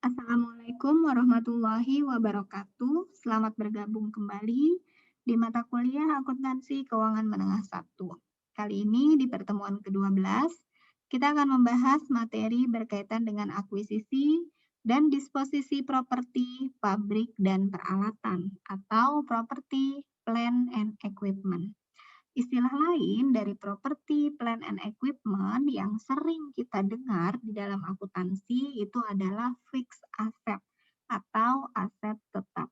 Assalamualaikum warahmatullahi wabarakatuh. Selamat bergabung kembali di mata kuliah Akuntansi Keuangan Menengah 1. Kali ini di pertemuan ke-12, kita akan membahas materi berkaitan dengan akuisisi dan disposisi properti, pabrik, dan peralatan atau property, plant, and equipment. Istilah lain dari properti, plant, and equipment yang sering kita dengar di dalam akuntansi itu adalah fixed asset atau aset tetap.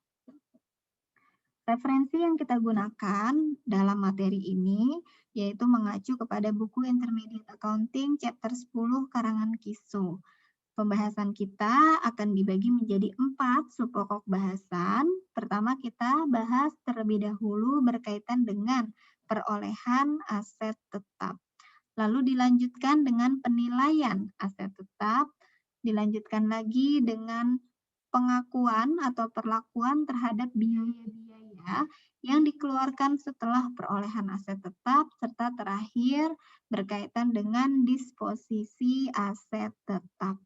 Referensi yang kita gunakan dalam materi ini yaitu mengacu kepada buku Intermediate Accounting Chapter 10 karangan Kiso. Pembahasan kita akan dibagi menjadi 4 subpokok bahasan. Pertama kita bahas terlebih dahulu berkaitan dengan perolehan aset tetap. Lalu dilanjutkan dengan penilaian aset tetap, dilanjutkan lagi dengan pengakuan atau perlakuan terhadap biaya-biaya yang dikeluarkan setelah perolehan aset tetap, serta terakhir berkaitan dengan disposisi aset tetap.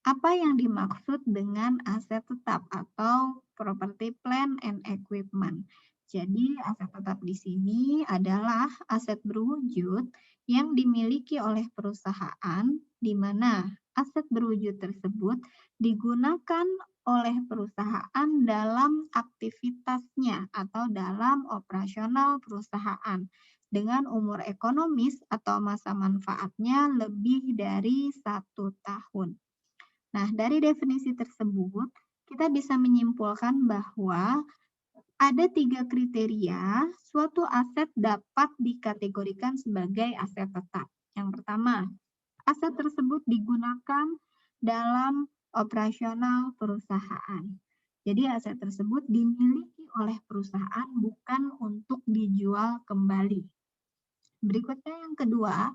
Apa yang dimaksud dengan aset tetap atau property, plant, and equipment? Jadi, aset tetap di sini adalah aset berwujud yang dimiliki oleh perusahaan, di mana aset berwujud tersebut digunakan oleh perusahaan dalam aktivitasnya atau dalam operasional perusahaan dengan umur ekonomis atau masa manfaatnya lebih dari 1 tahun. Nah, dari definisi tersebut, kita bisa menyimpulkan bahwa ada 3 kriteria suatu aset dapat dikategorikan sebagai aset tetap. Yang pertama, aset tersebut digunakan dalam operasional perusahaan. Jadi aset tersebut dimiliki oleh perusahaan bukan untuk dijual kembali. Berikutnya yang kedua,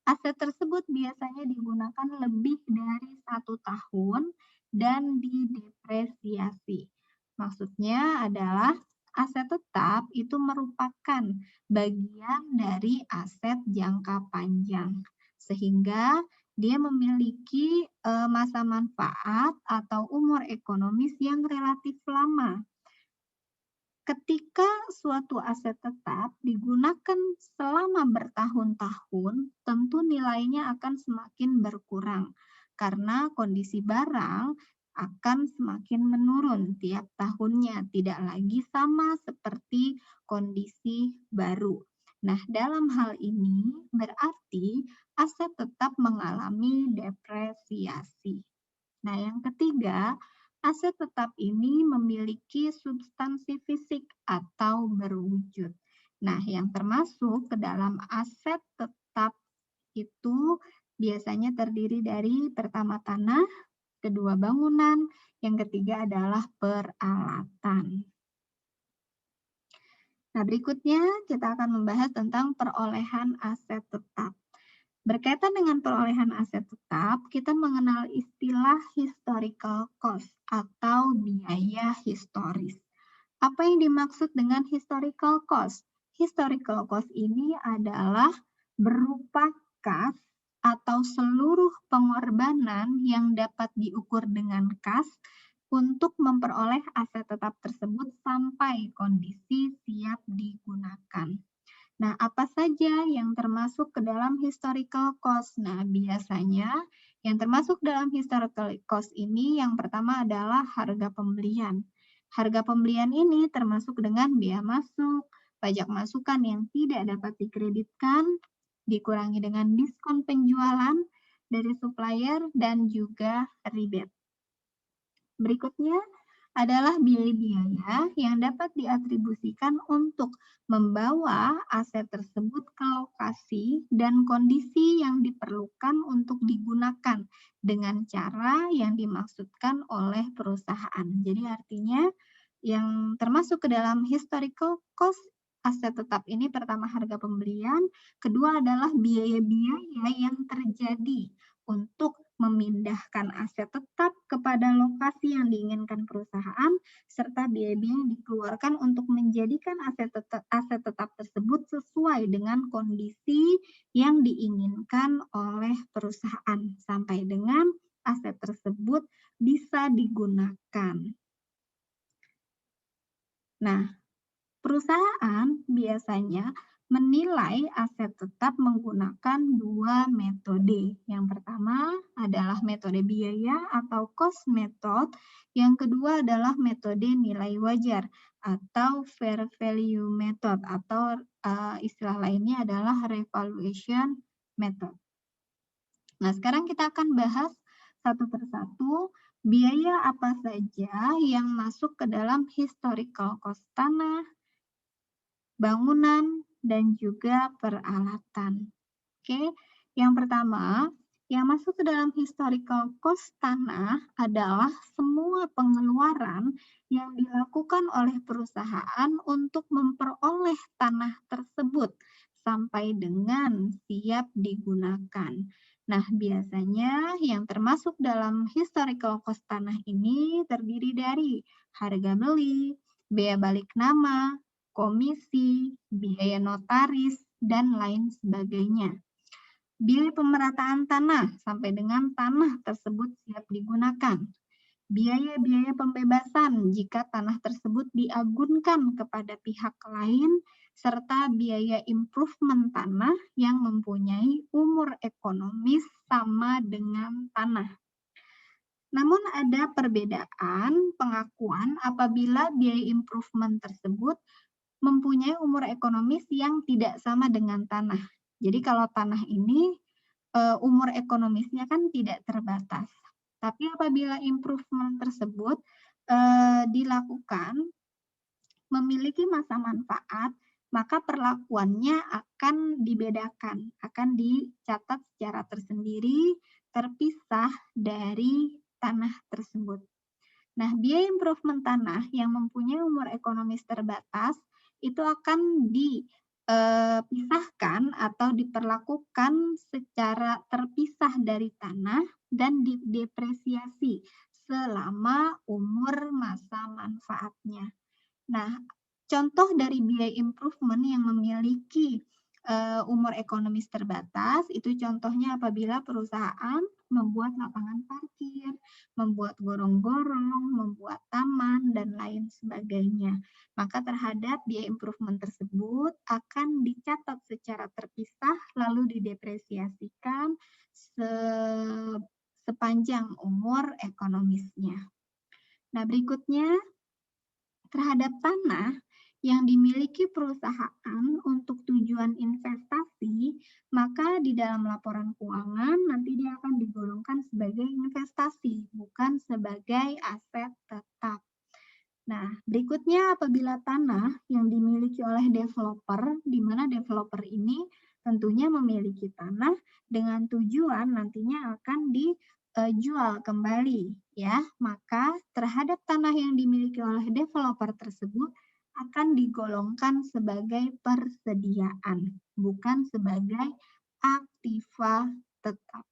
aset tersebut biasanya digunakan lebih dari 1 tahun dan didepresiasi. Maksudnya adalah aset tetap itu merupakan bagian dari aset jangka panjang, sehingga dia memiliki masa manfaat atau umur ekonomis yang relatif lama. Ketika suatu aset tetap digunakan selama bertahun-tahun, tentu nilainya akan semakin berkurang karena kondisi barang akan semakin menurun tiap tahunnya, tidak lagi sama seperti kondisi baru. Nah, dalam hal ini berarti aset tetap mengalami depresiasi. Nah, yang ketiga, aset tetap ini memiliki substansi fisik atau berwujud. Nah, yang termasuk ke dalam aset tetap itu biasanya terdiri dari pertama tanah, kedua bangunan, yang ketiga adalah peralatan. Nah, berikutnya kita akan membahas tentang perolehan aset tetap. Berkaitan dengan perolehan aset tetap, kita mengenal istilah historical cost atau biaya historis. Apa yang dimaksud dengan historical cost? Historical cost ini adalah berupa kas atau seluruh pengorbanan yang dapat diukur dengan kas untuk memperoleh aset tetap tersebut sampai kondisi siap digunakan. Nah, apa saja yang termasuk ke dalam historical cost? Nah, biasanya yang termasuk dalam historical cost ini yang pertama adalah harga pembelian. Harga pembelian ini termasuk dengan biaya masuk, pajak masukan yang tidak dapat dikreditkan, dikurangi dengan diskon penjualan dari supplier, dan juga rebate. Berikutnya adalah biaya-biaya yang dapat diatribusikan untuk membawa aset tersebut ke lokasi dan kondisi yang diperlukan untuk digunakan dengan cara yang dimaksudkan oleh perusahaan. Jadi artinya yang termasuk ke dalam historical cost aset tetap ini pertama harga pembelian, kedua adalah biaya-biaya yang terjadi untuk memindahkan aset tetap kepada lokasi yang diinginkan perusahaan, serta biaya-biaya yang dikeluarkan untuk menjadikan aset tetap tersebut sesuai dengan kondisi yang diinginkan oleh perusahaan, sampai dengan aset tersebut bisa digunakan. Nah, perusahaan biasanya menilai aset tetap menggunakan dua metode. Yang pertama adalah metode biaya atau cost method. Yang kedua adalah metode nilai wajar atau fair value method atau istilah lainnya adalah revaluation method. Nah, sekarang kita akan bahas satu persatu biaya apa saja yang masuk ke dalam historical cost tanah, bangunan, dan juga peralatan. Oke, yang pertama, yang masuk ke dalam historical cost tanah adalah semua pengeluaran yang dilakukan oleh perusahaan untuk memperoleh tanah tersebut sampai dengan siap digunakan. Nah, biasanya yang termasuk dalam historical cost tanah ini terdiri dari harga beli, biaya balik nama, komisi, biaya notaris, dan lain sebagainya. Biaya pemerataan tanah sampai dengan tanah tersebut siap digunakan. Biaya-biaya pembebasan jika tanah tersebut diagunkan kepada pihak lain, serta biaya improvement tanah yang mempunyai umur ekonomis sama dengan tanah. Namun ada perbedaan pengakuan apabila biaya improvement tersebut mempunyai umur ekonomis yang tidak sama dengan tanah. Jadi kalau tanah ini umur ekonomisnya kan tidak terbatas. Tapi apabila improvement tersebut dilakukan memiliki masa manfaat, maka perlakuannya akan dibedakan, akan dicatat secara tersendiri, terpisah dari tanah tersebut. Nah, biaya improvement tanah yang mempunyai umur ekonomis terbatas itu akan dipisahkan atau diperlakukan secara terpisah dari tanah dan didepresiasi selama umur masa manfaatnya. Nah, contoh dari biaya improvement yang memiliki umur ekonomis terbatas itu contohnya apabila perusahaan membuat lapangan parkir, membuat gorong-gorong, membuat taman, dan lain sebagainya. Maka terhadap biaya improvement tersebut akan dicatat secara terpisah lalu didepresiasikan sepanjang umur ekonomisnya. Nah, berikutnya terhadap tanah yang dimiliki perusahaan untuk tujuan investasi, maka di dalam laporan keuangan nanti dia akan digolongkan sebagai investasi, bukan sebagai aset tetap. Nah, berikutnya apabila tanah yang dimiliki oleh developer, di mana developer ini tentunya memiliki tanah dengan tujuan nantinya akan dijual kembali, ya. Maka terhadap tanah yang dimiliki oleh developer tersebut akan digolongkan sebagai persediaan, bukan sebagai aktiva tetap.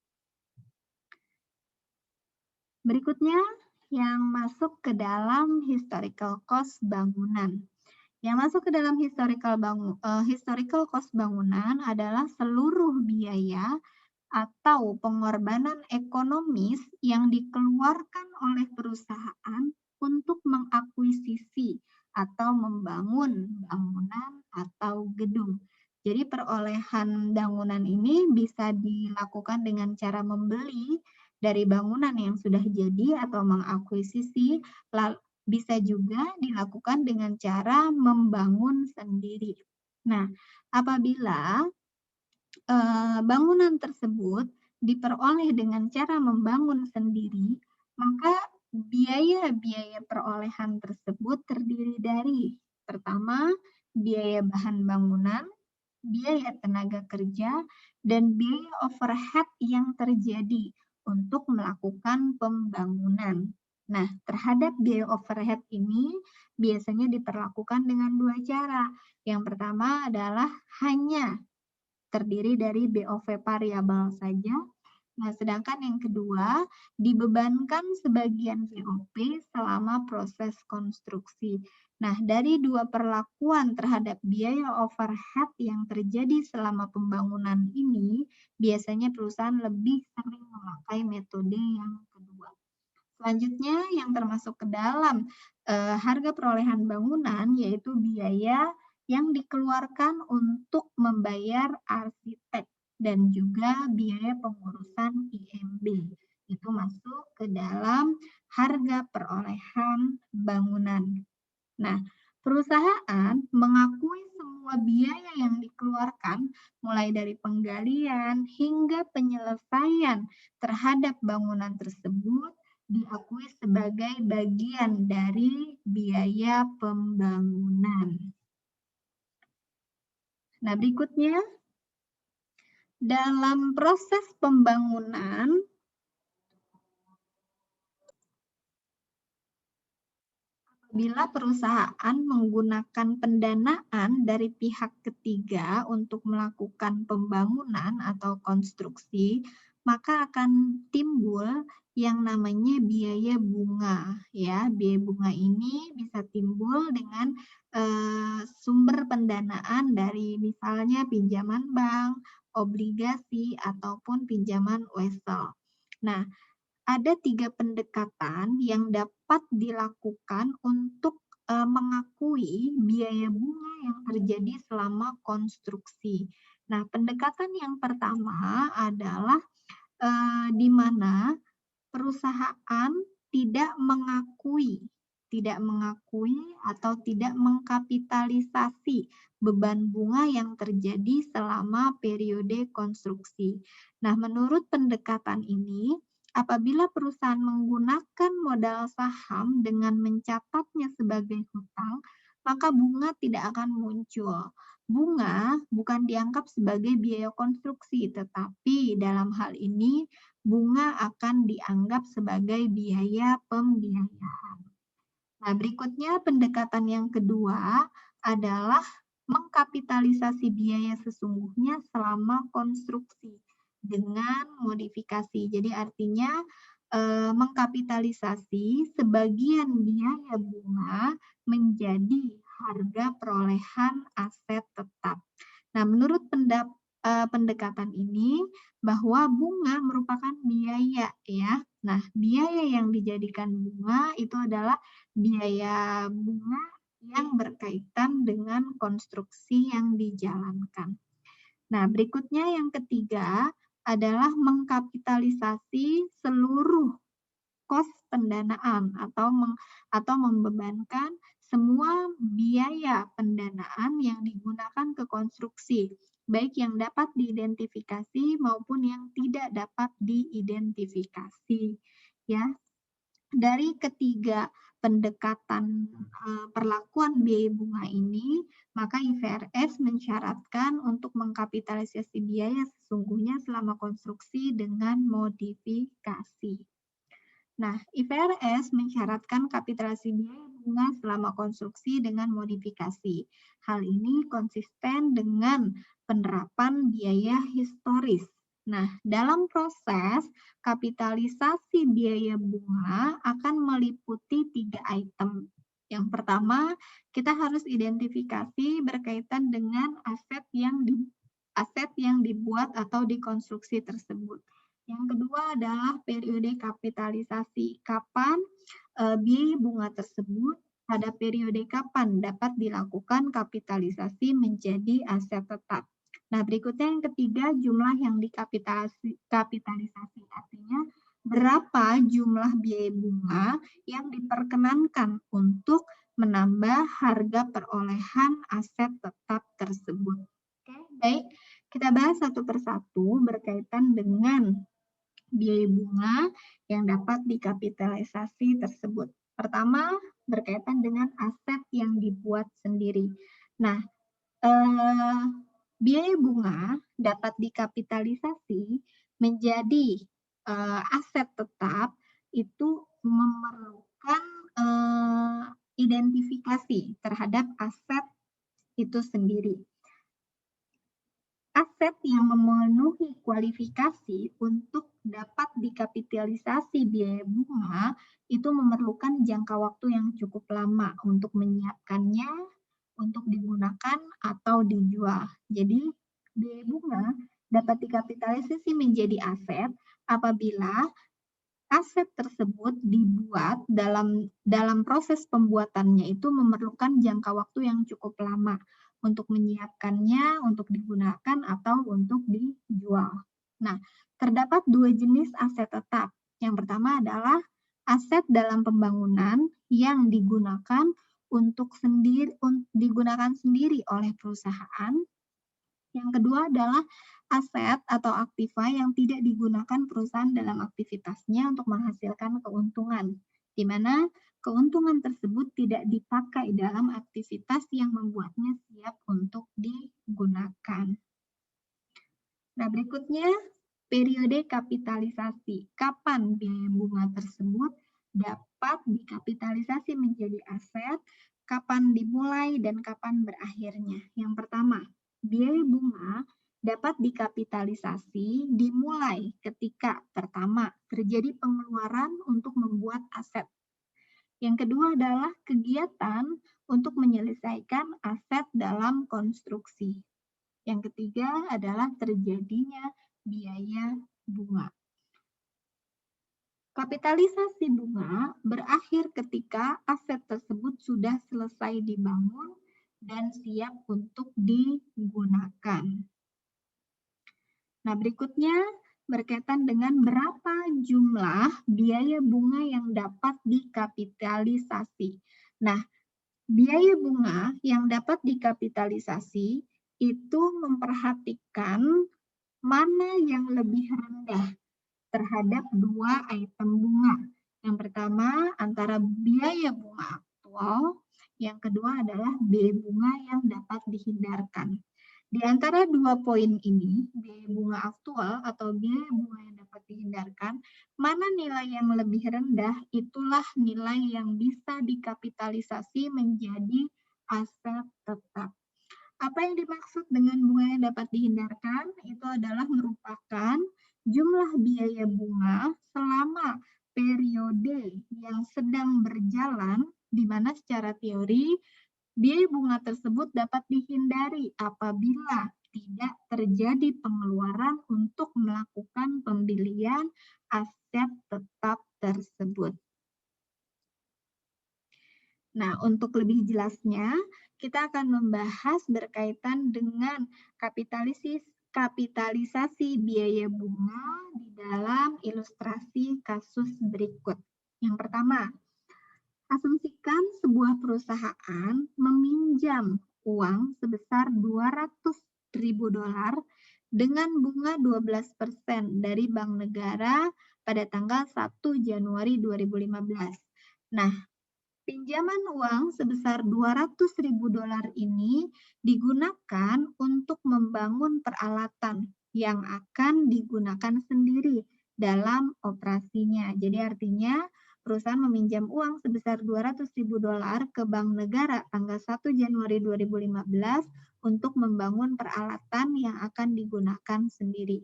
Berikutnya yang masuk ke dalam historical cost bangunan. Yang masuk ke dalam historical cost bangunan adalah seluruh biaya atau pengorbanan ekonomis yang dikeluarkan oleh perusahaan untuk mengakuisisi atau membangun bangunan atau gedung. Jadi perolehan bangunan ini bisa dilakukan dengan cara membeli dari bangunan yang sudah jadi atau mengakuisisi, bisa juga dilakukan dengan cara membangun sendiri. Nah, apabila bangunan tersebut diperoleh dengan cara membangun sendiri, maka biaya-biaya perolehan tersebut terdiri dari pertama, biaya bahan bangunan, biaya tenaga kerja, dan biaya overhead yang terjadi untuk melakukan pembangunan. Nah, terhadap biaya overhead ini biasanya diperlakukan dengan dua cara. Yang pertama adalah hanya terdiri dari BOV variabel saja, Nah, sedangkan yang kedua, dibebankan sebagian BOP selama proses konstruksi. Nah, dari dua perlakuan terhadap biaya overhead yang terjadi selama pembangunan ini, biasanya perusahaan lebih sering memakai metode yang kedua. Selanjutnya yang termasuk ke dalam harga perolehan bangunan yaitu biaya yang dikeluarkan untuk membayar arsitek dan juga biaya pengurusan IMB. Itu masuk ke dalam harga perolehan bangunan. Nah, perusahaan mengakui semua biaya yang dikeluarkan mulai dari penggalian hingga penyelesaian terhadap bangunan tersebut diakui sebagai bagian dari biaya pembangunan. Nah, berikutnya dalam proses pembangunan bila perusahaan menggunakan pendanaan dari pihak ketiga untuk melakukan pembangunan atau konstruksi, maka akan timbul yang namanya biaya bunga. Ya, biaya bunga ini bisa timbul dengan sumber pendanaan dari misalnya pinjaman bank, obligasi, ataupun pinjaman wesel. Nah, ada 3 pendekatan yang dapat dilakukan untuk mengakui biaya bunga yang terjadi selama konstruksi. Nah, pendekatan yang pertama adalah di mana perusahaan tidak mengakui atau tidak mengkapitalisasi beban bunga yang terjadi selama periode konstruksi. Nah, menurut pendekatan ini, apabila perusahaan menggunakan modal saham dengan mencatatnya sebagai hutang, maka bunga tidak akan muncul. Bunga bukan dianggap sebagai biaya konstruksi, tetapi dalam hal ini bunga akan dianggap sebagai biaya pembiayaan. Nah, berikutnya pendekatan yang kedua adalah mengkapitalisasi biaya sesungguhnya selama konstruksi dengan modifikasi. Jadi artinya mengkapitalisasi sebagian biaya bunga menjadi harga perolehan aset tetap. Nah, menurut pendekatan ini bahwa bunga merupakan biaya ya. Nah, biaya yang dijadikan bunga itu adalah biaya bunga yang berkaitan dengan konstruksi yang dijalankan. Nah, berikutnya yang ketiga adalah mengkapitalisasi seluruh kos pendanaan atau membebankan semua biaya pendanaan yang digunakan ke konstruksi, baik yang dapat diidentifikasi maupun yang tidak dapat diidentifikasi. Ya, dari ketiga pendekatan perlakuan biaya bunga ini, maka IFRS mensyaratkan untuk mengkapitalisasi biaya sesungguhnya selama konstruksi dengan modifikasi. Nah, IFRS mensyaratkan kapitalisasi biaya bunga selama konstruksi dengan modifikasi. Hal ini konsisten dengan penerapan biaya historis. Nah, dalam proses kapitalisasi biaya bunga akan meliputi 3 item. Yang pertama, kita harus identifikasi berkaitan dengan aset yang dibuat atau dikonstruksi tersebut. Yang kedua adalah periode kapitalisasi. Kapan biaya bunga tersebut pada periode kapan dapat dilakukan kapitalisasi menjadi aset tetap. Nah, berikutnya yang ketiga, jumlah yang kapitalisasi. Artinya berapa jumlah biaya bunga yang diperkenankan untuk menambah harga perolehan aset tetap tersebut. Oke, baik. Kita bahas satu persatu berkaitan dengan biaya bunga yang dapat dikapitalisasi tersebut. Pertama, berkaitan dengan aset yang dibuat sendiri. Nah, biaya bunga dapat dikapitalisasi menjadi aset tetap itu memerlukan identifikasi terhadap aset itu sendiri. Aset yang memenuhi kualifikasi untuk dapat dikapitalisasi biaya bunga itu memerlukan jangka waktu yang cukup lama untuk menyiapkannya, untuk digunakan atau dijual. Jadi, biaya bunga dapat dikapitalisasi menjadi aset apabila aset tersebut dibuat dalam proses pembuatannya itu memerlukan jangka waktu yang cukup lama untuk menyiapkannya, untuk digunakan, atau untuk dijual. Nah, terdapat dua jenis aset tetap. Yang pertama adalah aset dalam pembangunan yang digunakan digunakan sendiri oleh perusahaan. Yang kedua adalah aset atau aktiva yang tidak digunakan perusahaan dalam aktivitasnya untuk menghasilkan keuntungan, di mana keuntungan tersebut tidak dipakai dalam aktivitas yang membuatnya siap untuk digunakan. Nah, berikutnya periode kapitalisasi. Kapan biaya bunga tersebut dapat dikapitalisasi menjadi aset, kapan dimulai, dan kapan berakhirnya. Yang pertama, biaya bunga dapat dikapitalisasi dimulai ketika pertama terjadi pengeluaran untuk membuat aset. Yang kedua adalah kegiatan untuk menyelesaikan aset dalam konstruksi. Yang ketiga adalah terjadinya biaya bunga. Kapitalisasi bunga berakhir ketika aset tersebut sudah selesai dibangun dan siap untuk digunakan. Nah, berikutnya berkaitan dengan berapa jumlah biaya bunga yang dapat dikapitalisasi. Nah, biaya bunga yang dapat dikapitalisasi itu memperhatikan mana yang lebih rendah terhadap dua item bunga. Yang pertama antara biaya bunga aktual, yang kedua adalah biaya bunga yang dapat dihindarkan. Di antara dua poin ini, biaya bunga aktual atau biaya bunga yang dapat dihindarkan, mana nilai yang lebih rendah, itulah nilai yang bisa dikapitalisasi menjadi aset tetap. Apa yang dimaksud dengan bunga yang dapat dihindarkan? Itu adalah merupakan jumlah biaya bunga selama periode yang sedang berjalan, di mana secara teori biaya bunga tersebut dapat dihindari apabila tidak terjadi pengeluaran untuk melakukan pembelian aset tetap tersebut. Nah, untuk lebih jelasnya, kita akan membahas berkaitan dengan kapitalisasi biaya bunga di dalam ilustrasi kasus berikut. Yang pertama, asumsikan sebuah perusahaan meminjam uang sebesar $200.000 dengan bunga 12% dari Bank Negara pada tanggal 1 Januari 2015. Nah, pinjaman uang sebesar $200.000 ini digunakan untuk membangun peralatan yang akan digunakan sendiri dalam operasinya. Jadi artinya perusahaan meminjam uang sebesar $200.000 ke Bank Negara tanggal 1 Januari 2015 untuk membangun peralatan yang akan digunakan sendiri.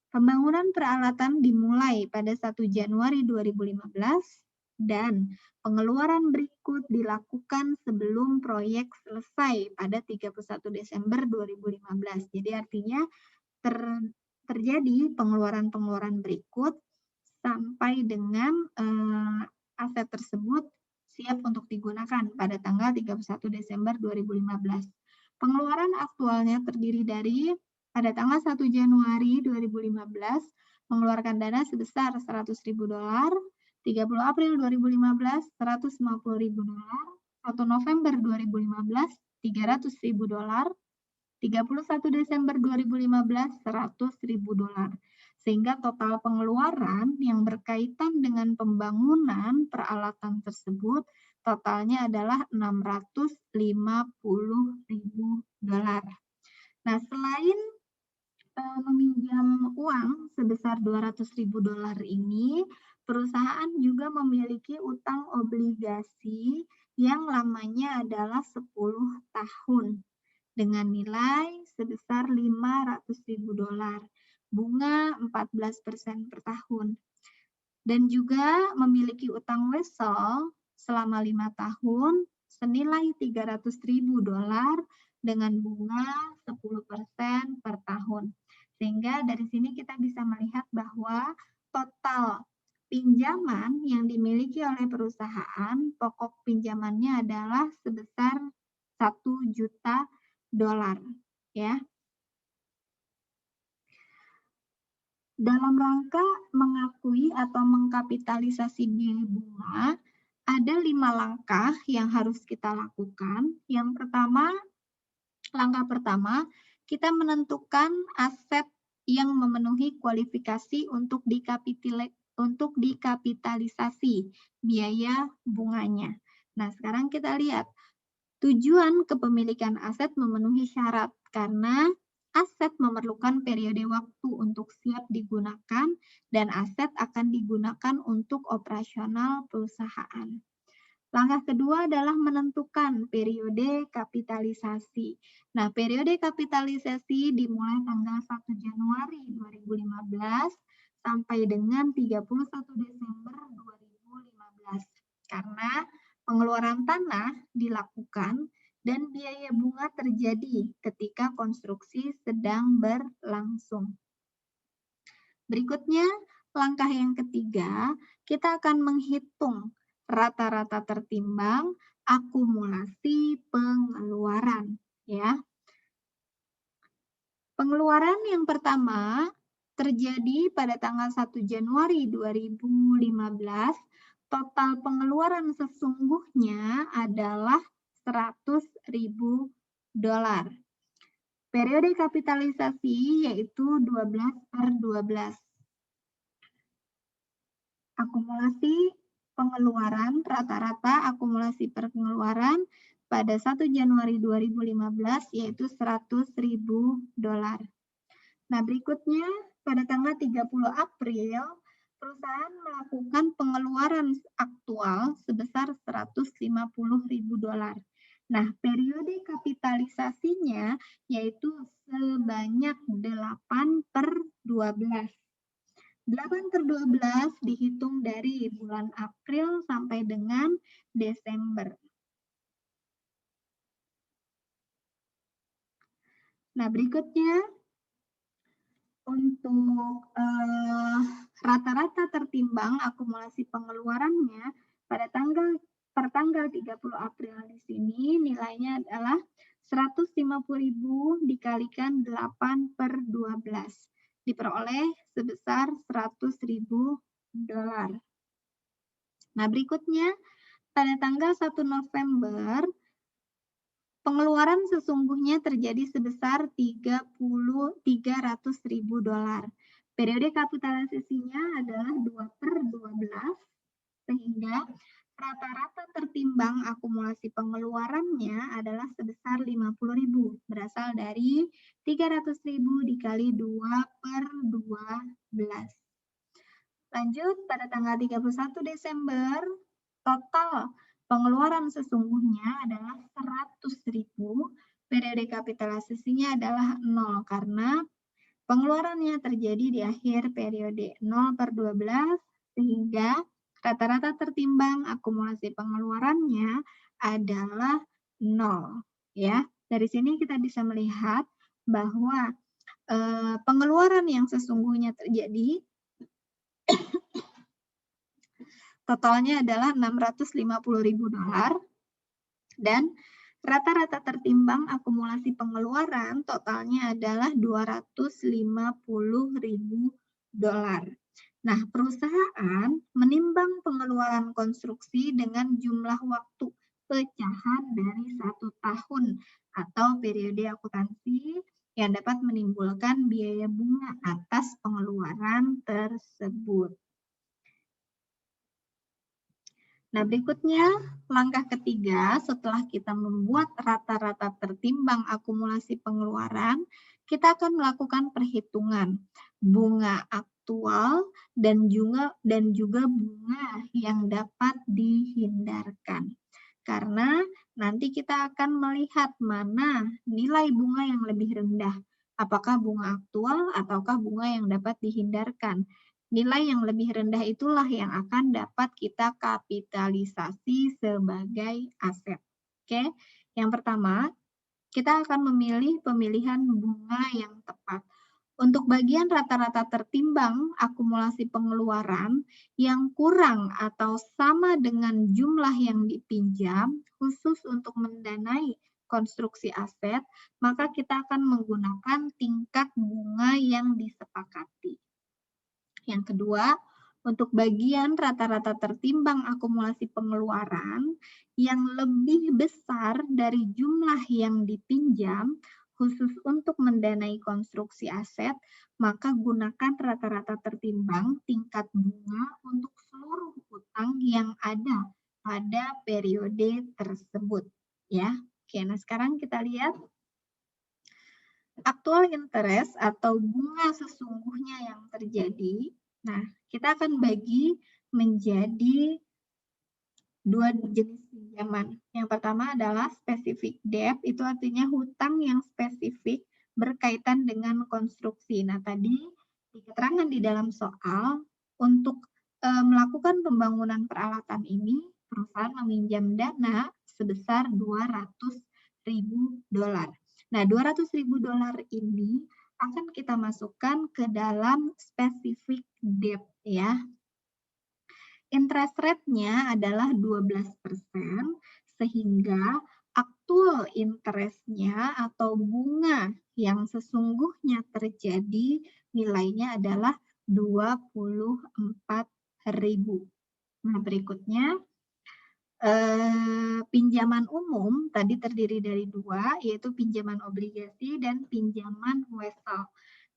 Pembangunan peralatan dimulai pada 1 Januari 2015 dan pengeluaran berikut dilakukan sebelum proyek selesai pada 31 Desember 2015. Jadi artinya terjadi pengeluaran-pengeluaran berikut sampai dengan aset tersebut siap untuk digunakan pada tanggal 31 Desember 2015. Pengeluaran aktualnya terdiri dari pada tanggal 1 Januari 2015 mengeluarkan dana sebesar $100.000, 30 April 2015, $150.000, 1 November 2015, $300.000, 31 Desember 2015, $100.000. Sehingga total pengeluaran yang berkaitan dengan pembangunan peralatan tersebut totalnya adalah $650.000. Nah, selain meminjam uang sebesar $200.000 ini, perusahaan juga memiliki utang obligasi yang lamanya adalah 10 tahun dengan nilai sebesar $500.000. bunga 14% per tahun. Dan juga memiliki utang wesel selama 5 tahun senilai $300.000 dengan bunga 10% per tahun. Sehingga dari sini kita bisa melihat bahwa total pinjaman yang dimiliki oleh perusahaan, pokok pinjamannya adalah sebesar $1 juta, ya. Dalam rangka mengakui atau mengkapitalisasi biaya bunga, ada 5 langkah yang harus kita lakukan. Langkah pertama, kita menentukan aset yang memenuhi kualifikasi untuk dikapitalisasi biaya bunganya. Nah, sekarang kita lihat tujuan kepemilikan aset memenuhi syarat karena aset memerlukan periode waktu untuk siap digunakan dan aset akan digunakan untuk operasional perusahaan. Langkah kedua adalah menentukan periode kapitalisasi. Nah, periode kapitalisasi dimulai tanggal 1 Januari 2015 sampai dengan 31 Desember 2015. Karena pengeluaran tanah dilakukan dan biaya bunga terjadi ketika konstruksi sedang berlangsung. Berikutnya, langkah yang ketiga, kita akan menghitung rata-rata tertimbang akumulasi pengeluaran, ya. Pengeluaran yang pertama terjadi pada tanggal 1 Januari 2015. Total pengeluaran sesungguhnya adalah $100.000. Periode kapitalisasi yaitu 12/12. Akumulasi pengeluaran, rata-rata akumulasi pengeluaran pada 1 Januari 2015 yaitu $100.000. Nah, berikutnya pada tanggal 30 April, perusahaan melakukan pengeluaran aktual sebesar $150.000. Nah, periode kapitalisasinya yaitu sebanyak 8/12. 8/12 dihitung dari bulan April sampai dengan Desember. Nah, berikutnya untuk rata-rata tertimbang akumulasi pengeluarannya pada tanggal 30 April di sini nilainya adalah 150.000 dikalikan 8/12. Diperoleh sebesar $100.000. Nah, berikutnya pada tanggal 1 November pengeluaran sesungguhnya terjadi sebesar $300.000. Periode kapitalisasinya adalah 2/12 sehingga rata-rata tertimbang akumulasi pengeluarannya adalah sebesar 50.000, berasal dari 300.000 dikali 2/12. Lanjut, pada tanggal 31 Desember, total pengeluaran sesungguhnya adalah 100.000, periode kapitalisasinya adalah 0 karena pengeluarannya terjadi di akhir periode 0/12 sehingga rata-rata tertimbang akumulasi pengeluarannya adalah 0, ya. Dari sini kita bisa melihat bahwa pengeluaran yang sesungguhnya terjadi totalnya adalah $650.000 dan rata-rata tertimbang akumulasi pengeluaran totalnya adalah $250.000. Nah, perusahaan menimbang pengeluaran konstruksi dengan jumlah waktu pecahan dari 1 tahun atau periode akuntansi yang dapat menimbulkan biaya bunga atas pengeluaran tersebut. Nah, berikutnya langkah ketiga setelah kita membuat rata-rata tertimbang akumulasi pengeluaran, kita akan melakukan perhitungan bunga aktual dan juga bunga yang dapat dihindarkan. Karena nanti kita akan melihat mana nilai bunga yang lebih rendah, apakah bunga aktual ataukah bunga yang dapat dihindarkan. Nilai yang lebih rendah itulah yang akan dapat kita kapitalisasi sebagai aset. Oke, yang pertama, kita akan memilih pemilihan bunga yang tepat. Untuk bagian rata-rata tertimbang akumulasi pengeluaran yang kurang atau sama dengan jumlah yang dipinjam, khusus untuk mendanai konstruksi aset, maka kita akan menggunakan tingkat bunga yang disepakati. Yang kedua, untuk bagian rata-rata tertimbang akumulasi pengeluaran yang lebih besar dari jumlah yang dipinjam, khusus untuk mendanai konstruksi aset, maka gunakan rata-rata tertimbang tingkat bunga untuk seluruh utang yang ada pada periode tersebut. Ya, oke. Nah sekarang kita lihat actual interest atau bunga sesungguhnya yang terjadi. Nah, kita akan bagi menjadi dua jenis pinjaman. Yang pertama adalah specific debt, itu artinya hutang yang spesifik berkaitan dengan konstruksi. Nah, tadi di keterangan di dalam soal, untuk melakukan pembangunan peralatan ini, perusahaan meminjam dana sebesar $200.000. Nah, $200.000 ini akan kita masukkan ke dalam specific debt ya. Interest rate-nya adalah 12%, sehingga aktual interest-nya atau bunga yang sesungguhnya terjadi nilainya adalah 24.000. Nah, berikutnya pinjaman umum tadi terdiri dari dua, yaitu pinjaman obligasi dan pinjaman wesel.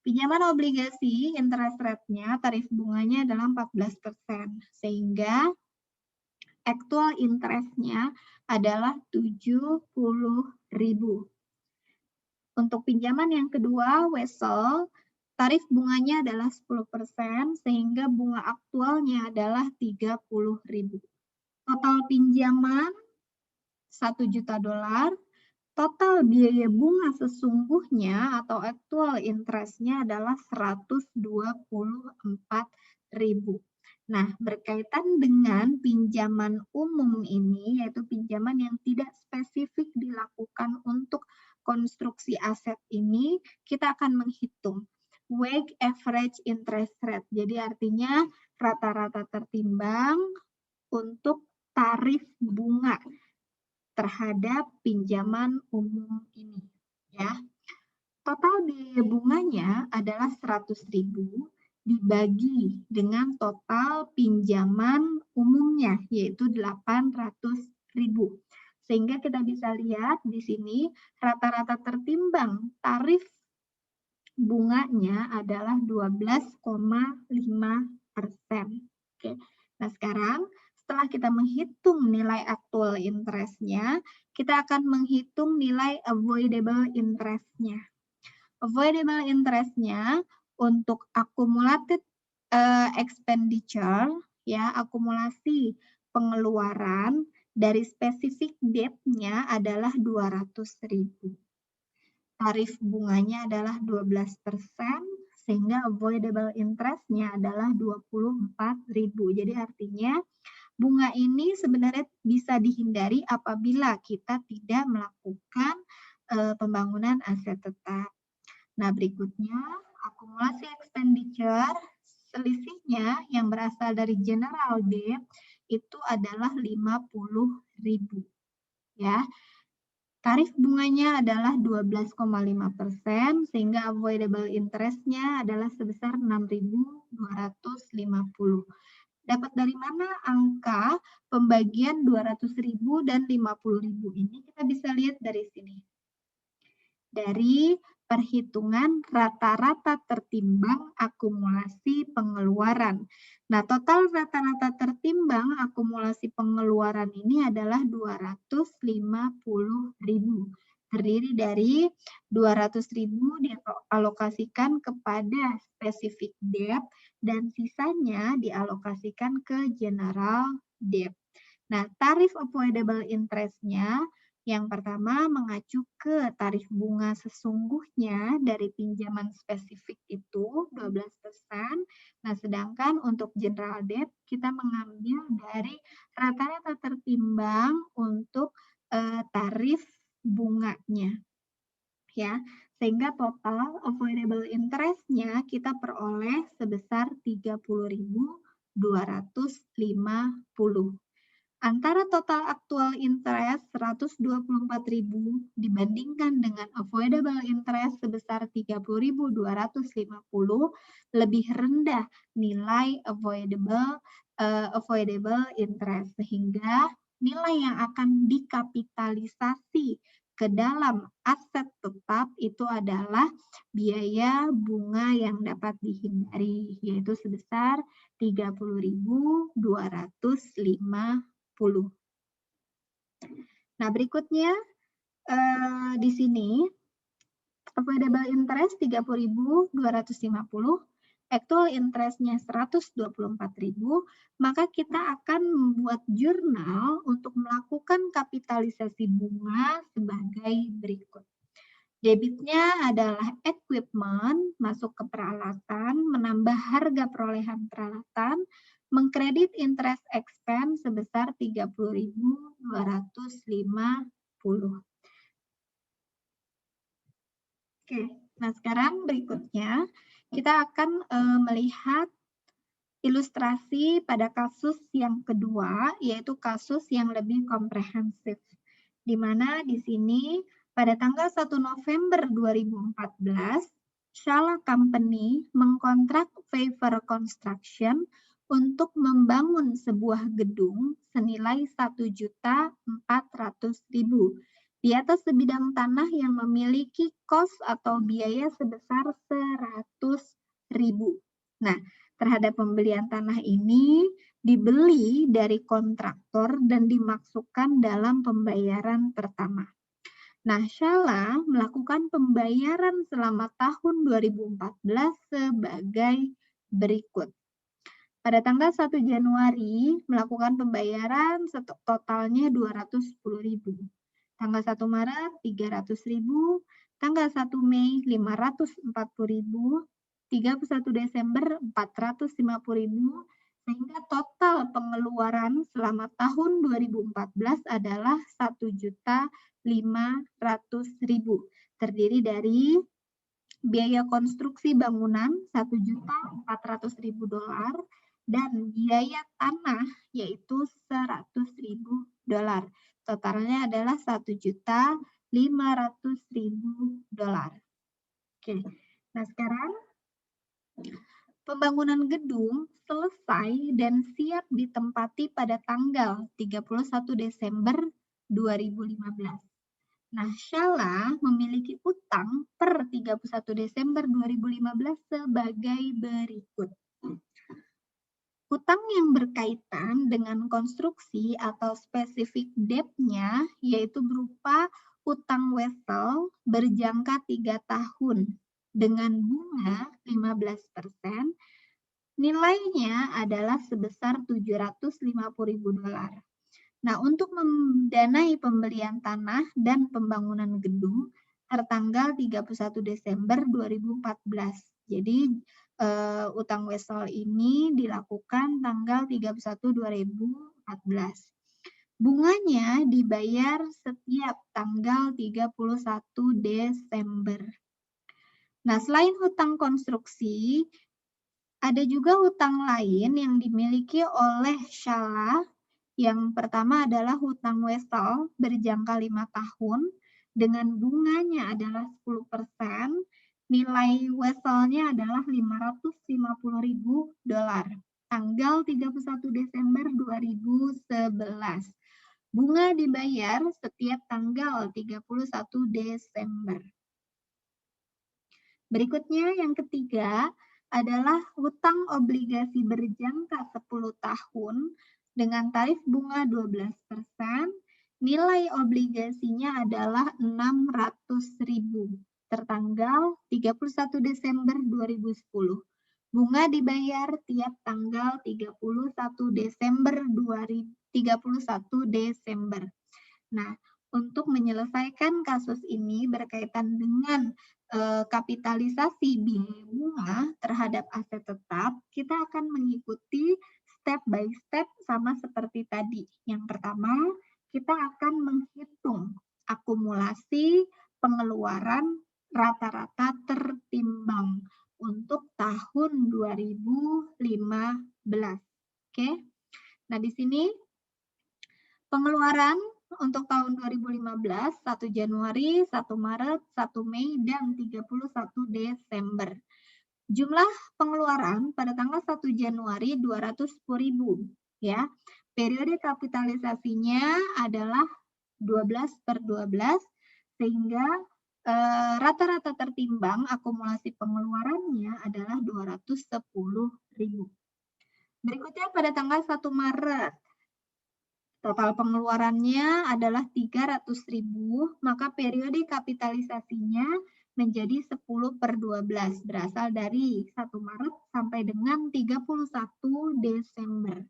Pinjaman obligasi, interest rate-nya, tarif bunganya adalah 14%, sehingga actual interest-nya adalah 70.000. Untuk pinjaman yang kedua, wesel, tarif bunganya adalah 10%, sehingga bunga aktualnya adalah 30.000. Total pinjaman $1 juta, total biaya bunga sesungguhnya atau actual interest-nya adalah 124.000. Nah, berkaitan dengan pinjaman umum ini, yaitu pinjaman yang tidak spesifik dilakukan untuk konstruksi aset ini, kita akan menghitung weighted average interest rate. Jadi artinya rata-rata tertimbang untuk tarif bunga terhadap pinjaman umum ini ya. Total biaya bunganya adalah 100.000 dibagi dengan total pinjaman umumnya yaitu 800.000. Sehingga kita bisa lihat di sini rata-rata tertimbang tarif bunganya adalah 12,5%. Oke. Nah, sekarang setelah kita menghitung nilai actual interest-nya, kita akan menghitung nilai avoidable interest-nya. Avoidable interest-nya untuk accumulated expenditure, ya, akumulasi pengeluaran dari specific debt-nya adalah 200.000. Tarif bunganya adalah 12%, sehingga avoidable interest-nya adalah 24.000. Jadi artinya bunga ini sebenarnya bisa dihindari apabila kita tidak melakukan pembangunan aset tetap. Nah, berikutnya akumulasi expenditure, selisihnya yang berasal dari general debt itu adalah 50.000. Ya. Tarif bunganya adalah 12,5%, sehingga avoidable interest-nya adalah sebesar 6.250. Dapat dari mana angka pembagian 200.000 dan 50.000 ini? Kita bisa lihat dari sini. Dari perhitungan rata-rata tertimbang akumulasi pengeluaran. Nah, total rata-rata tertimbang akumulasi pengeluaran ini adalah 250.000. Terdiri dari 200.000 dialokasikan kepada specific debt dan sisanya dialokasikan ke general debt. Nah, tarif avoidable interest-nya Yang pertama mengacu ke tarif bunga sesungguhnya dari pinjaman spesifik itu 12%. Nah, sedangkan untuk general debt kita mengambil dari rata-rata tertimbang untuk tarif bunganya ya. Sehingga total avoidable interest-nya kita peroleh sebesar 30.250. Antara total aktual interest 124.000 dibandingkan dengan avoidable interest sebesar 30.250 lebih rendah nilai avoidable interest, sehingga nilai yang akan dikapitalisasi ke dalam aset tetap itu adalah biaya bunga yang dapat dihindari, yaitu sebesar 30.250. Nah, berikutnya di sini avoidable interest 30.250, actual interest-nya 124.000, maka kita akan membuat jurnal untuk melakukan kapitalisasi bunga sebagai berikut. Debitnya adalah equipment, masuk ke peralatan, menambah harga perolehan peralatan, mengkredit interest expense sebesar 30.250. Oke, nah sekarang berikutnya kita akan melihat ilustrasi pada kasus yang kedua, yaitu kasus yang lebih komprehensif, di mana di sini pada tanggal 1 November 2014, Shala Company mengkontrak Favor Construction untuk membangun sebuah gedung senilai 1.400.000 di atas sebidang tanah yang memiliki kos atau biaya sebesar 100.000. Nah, terhadap pembelian tanah ini dibeli dari kontraktor dan dimasukkan dalam pembayaran pertama. Nah, Shala melakukan pembayaran selama tahun 2014 sebagai berikut. Pada tanggal 1 Januari melakukan pembayaran totalnya 210.000. Tanggal 1 Maret 300.000, tanggal 1 Mei 540.000, 31 Desember 450.000, sehingga total pengeluaran selama tahun 2014 adalah 1.500.000. Terdiri dari biaya konstruksi bangunan $1.400.000 dan biaya tanah yaitu $100.000. Totalnya adalah $1.500.000. Oke, nah sekarang pembangunan gedung selesai dan siap ditempati pada tanggal 31 Desember 2015. Nah, Shala memiliki utang per 31 Desember 2015 sebagai berikut. Utang yang berkaitan dengan konstruksi atau spesifik debt-nya yaitu berupa utang wesel berjangka 3 tahun dengan bunga 15%, nilainya adalah sebesar $750.000. Nah, untuk mendanai pembelian tanah dan pembangunan gedung tertanggal 31 Desember 2014. Jadi utang wesel ini dilakukan tanggal 31 2014. Bunganya dibayar setiap tanggal 31 Desember. Nah, selain hutang konstruksi, ada juga hutang lain yang dimiliki oleh Shala. Yang pertama adalah hutang wesel berjangka 5 tahun dengan bunganya adalah 10%. Nilai weselnya adalah $550.000 tanggal 31 Desember 2011. Bunga dibayar setiap tanggal 31 Desember. Berikutnya yang ketiga adalah hutang obligasi berjangka 10 tahun dengan tarif bunga 12%, nilai obligasinya adalah 600.000 tertanggal 31 Desember 2010. Bunga dibayar tiap tanggal 31 Desember 31 Desember. Nah, untuk menyelesaikan kasus ini berkaitan dengan kapitalisasi biaya bunga terhadap aset tetap, kita akan mengikuti step by step sama seperti tadi. Yang pertama, kita akan menghitung akumulasi pengeluaran rata-rata tertimbang untuk tahun 2015. Oke. Nah, di sini pengeluaran untuk tahun 2015, 1 Januari, 1 Maret, 1 Mei, dan 31 Desember. Jumlah pengeluaran pada tanggal 1 Januari 210.000 ya. Periode kapitalisasinya adalah 12/12 sehingga rata-rata tertimbang akumulasi pengeluarannya adalah 210.000. Berikutnya /pada tanggal 1 Maret total pengeluarannya adalah 300.000, maka periode kapitalisasinya menjadi 10/12, berasal dari 1 Maret sampai dengan 31 Desember.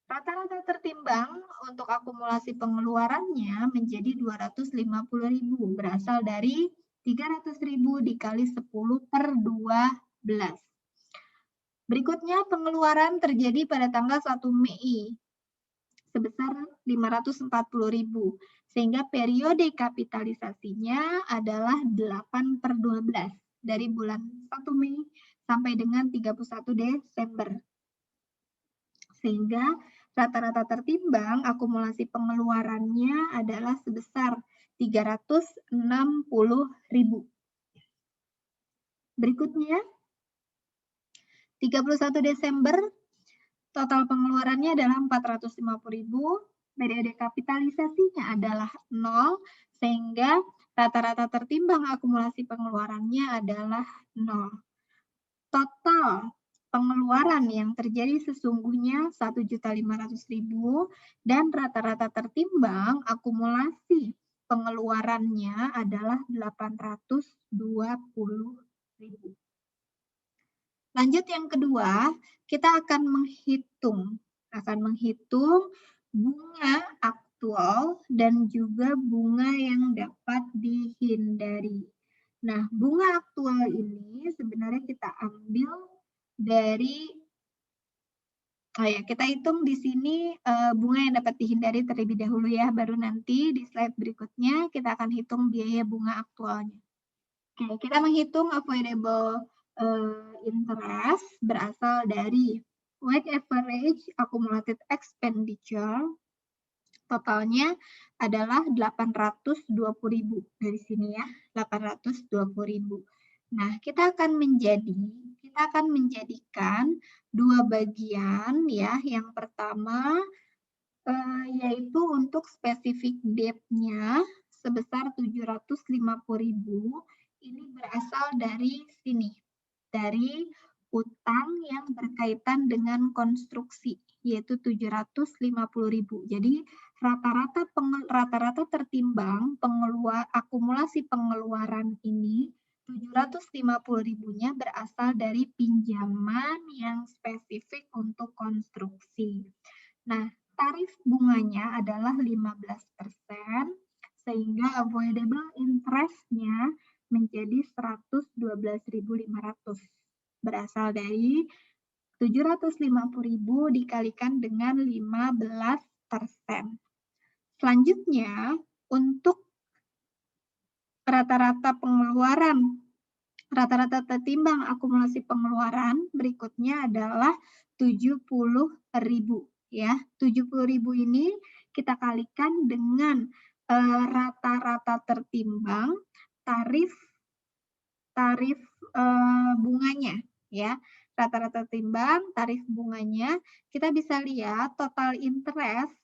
Rata-rata tertimbang untuk akumulasi pengeluarannya menjadi 250.000, berasal dari 300.000 dikali 10/12. Berikutnya pengeluaran terjadi pada tanggal 1 Mei sebesar 540.000, sehingga periode kapitalisasinya adalah 8/12 dari bulan 1 Mei sampai dengan 31 Desember. Sehingga rata-rata tertimbang akumulasi pengeluarannya adalah sebesar 360.000. Berikutnya 31 Desember total pengeluarannya adalah 450.000, periode kapitalisasinya adalah 0, sehingga rata-rata tertimbang akumulasi pengeluarannya adalah 0. Total pengeluaran yang terjadi sesungguhnya 1.500.000 dan rata-rata tertimbang akumulasi pengeluarannya adalah 820.000. Lanjut yang kedua, kita akan menghitung bunga aktual dan juga bunga yang dapat dihindari. Nah, bunga aktual ini sebenarnya kita ambil dari kita hitung di sini bunga yang dapat dihindari terlebih dahulu ya, baru nanti di slide berikutnya kita akan hitung biaya bunga aktualnya. Oke, kita menghitung avoidable interest berasal dari weighted average accumulated expenditure, totalnya adalah 820.000 dari sini ya, 820.000. Nah, kita akan menjadikan dua bagian ya. Yang pertama yaitu untuk spesifik debt-nya sebesar 750.000. Ini berasal dari sini, dari utang yang berkaitan dengan konstruksi, yaitu 750.000. Jadi rata-rata tertimbang akumulasi pengeluaran ini 750.000-nya berasal dari pinjaman yang spesifik untuk konstruksi. Nah, tarif bunganya adalah 15%, sehingga avoidable interest-nya menjadi 112.500. Berasal dari 750.000 dikalikan dengan 15%. Selanjutnya, untuk rata-rata tertimbang akumulasi pengeluaran berikutnya adalah 70.000 ya. 70.000 ini kita kalikan dengan rata-rata tertimbang tarif bunganya ya. Rata-rata timbang tarif bunganya, kita bisa lihat total interest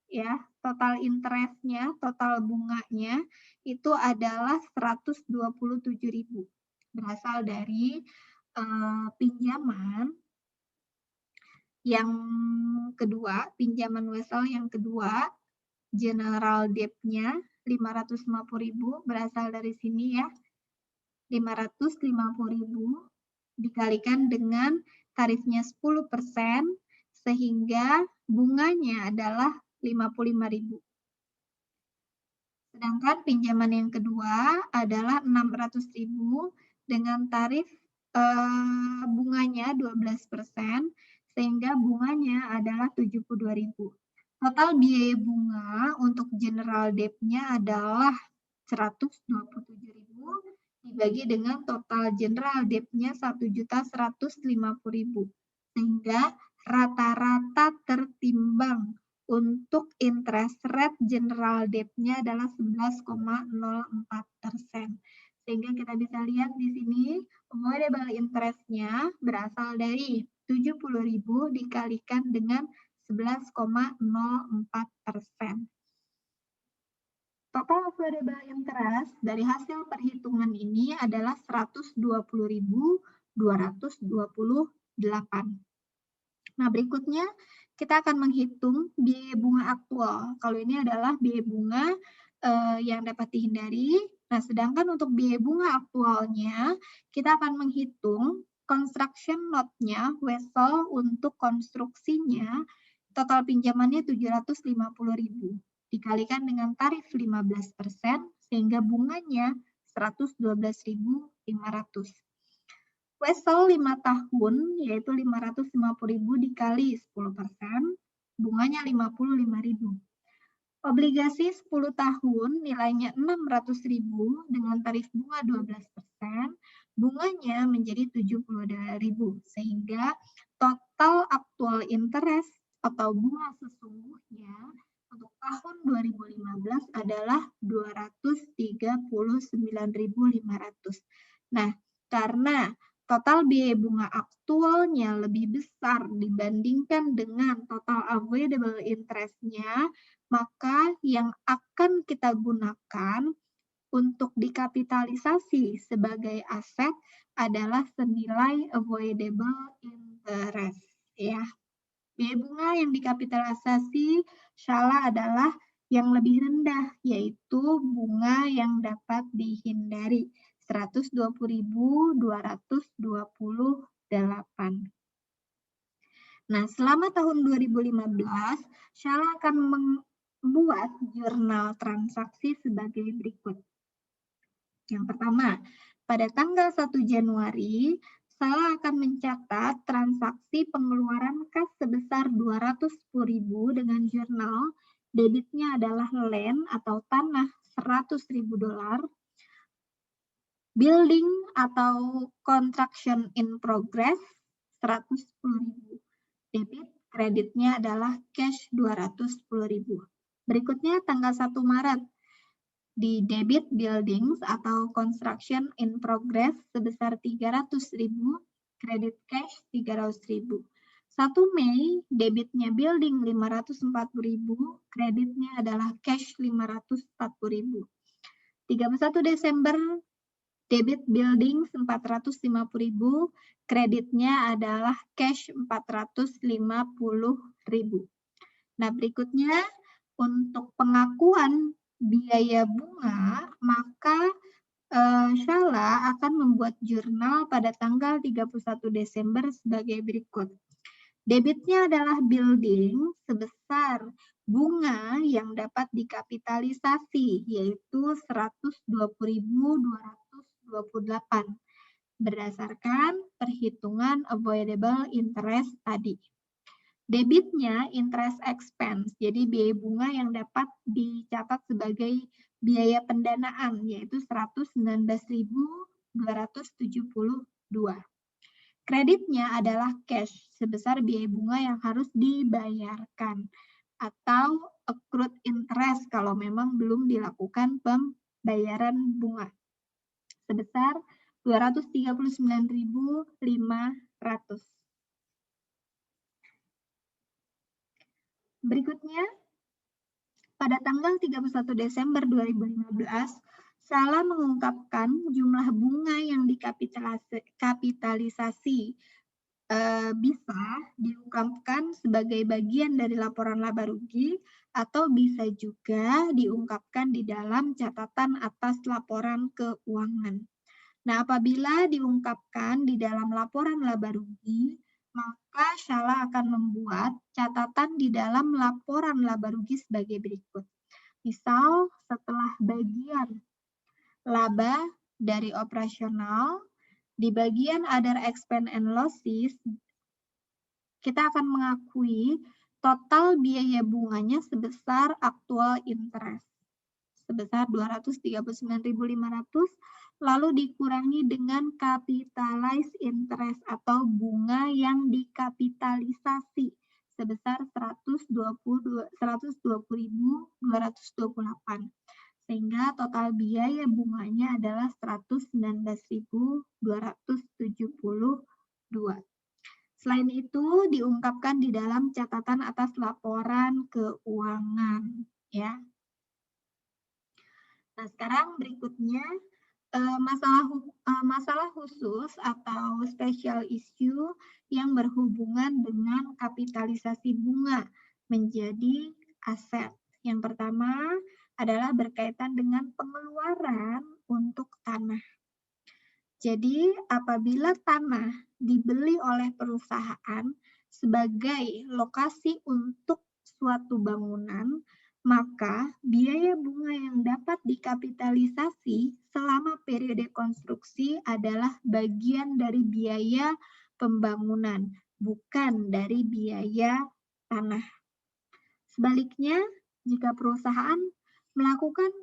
ya, total interestnya, total bunganya itu adalah 127.000. Berasal dari pinjaman yang kedua, pinjaman wesel yang kedua, general debt-nya 550.000 berasal dari sini ya. 550.000 dikalikan dengan tarifnya 10%, sehingga bunganya adalah 55.000. Sedangkan pinjaman yang kedua adalah 600.000 dengan tarif bunganya 12%, sehingga bunganya adalah 72.000. Total biaya bunga untuk general debt-nya adalah 127.000 dibagi dengan total general debt-nya 1.150.000, sehingga rata-rata tertimbang untuk interest rate general debt-nya adalah 11,04%. Sehingga kita bisa lihat di sini avoidable interest-nya berasal dari 70.000 dikalikan dengan 11,04%. Total avoidable interest dari hasil perhitungan ini adalah 120.228. Nah, berikutnya kita akan menghitung biaya bunga aktual. Kalau ini adalah biaya bunga yang dapat dihindari. Nah, sedangkan untuk biaya bunga aktualnya, kita akan menghitung construction note-nya, vessel untuk konstruksinya, total pinjamannya 750.000. Dikalikan dengan tarif 15%, sehingga bunganya 112.500. Wesel 5 tahun, yaitu 550.000 dikali 10%, bunganya 55.000. Obligasi 10 tahun, nilainya 600.000 dengan tarif bunga 12%, bunganya menjadi 72.000, sehingga total aktual interest atau bunga sesungguhnya untuk tahun 2015 adalah 239.500. Nah, karena total biaya bunga aktualnya lebih besar dibandingkan dengan total avoidable interest-nya, maka yang akan kita gunakan untuk dikapitalisasi sebagai aset adalah senilai avoidable interest. Ya, biaya bunga yang dikapitalisasi salah adalah yang lebih rendah, yaitu bunga yang dapat dihindari. 120.228. Nah, selama tahun 2015, Shala akan membuat jurnal transaksi sebagai berikut. Yang pertama, pada tanggal 1 Januari, Shala akan mencatat transaksi pengeluaran kas sebesar 210.000 dengan jurnal debitnya adalah land atau tanah $100.000, building atau construction in progress 110.000. Debit kreditnya adalah cash 210.000. Berikutnya tanggal 1 Maret di debit buildings atau construction in progress sebesar 300.000, kredit cash 300.000. 1 Mei debitnya building 540.000, kreditnya adalah cash 540.000. 31 Desember debit building 450.000, kreditnya adalah cash 450.000. Nah, berikutnya untuk pengakuan biaya bunga, maka Shala akan membuat jurnal pada tanggal 31 Desember sebagai berikut. Debitnya adalah building sebesar bunga yang dapat dikapitalisasi, yaitu 120.228 berdasarkan perhitungan avoidable interest tadi. Debitnya interest expense, jadi biaya bunga yang dapat dicatat sebagai biaya pendanaan, yaitu 119.272. Kreditnya adalah cash, sebesar biaya bunga yang harus dibayarkan, atau accrued interest kalau memang belum dilakukan pembayaran bunga, sebesar 239.500. Berikutnya, pada tanggal 31 Desember 2015, Shala mengungkapkan jumlah bunga yang dikapitalisasi bisa diungkapkan sebagai bagian dari laporan laba rugi atau bisa juga diungkapkan di dalam catatan atas laporan keuangan. Nah, apabila diungkapkan di dalam laporan laba rugi, maka Shala akan membuat catatan di dalam laporan laba rugi sebagai berikut. Misal setelah bagian laba dari operasional, di bagian other expense and losses, kita akan mengakui total biaya bunganya sebesar actual interest, sebesar 239.500, lalu dikurangi dengan capitalized interest atau bunga yang dikapitalisasi sebesar 120.228, sehingga total biaya bunganya adalah 119.272. Selain itu diungkapkan di dalam catatan atas laporan keuangan, ya. Nah, sekarang berikutnya masalah khusus atau special issue yang berhubungan dengan kapitalisasi bunga menjadi aset. Yang pertama adalah berkaitan dengan pengeluaran untuk tanah. Jadi, apabila tanah dibeli oleh perusahaan sebagai lokasi untuk suatu bangunan, maka biaya bunga yang dapat dikapitalisasi selama periode konstruksi adalah bagian dari biaya pembangunan, bukan dari biaya tanah. Sebaliknya, jika perusahaan melakukan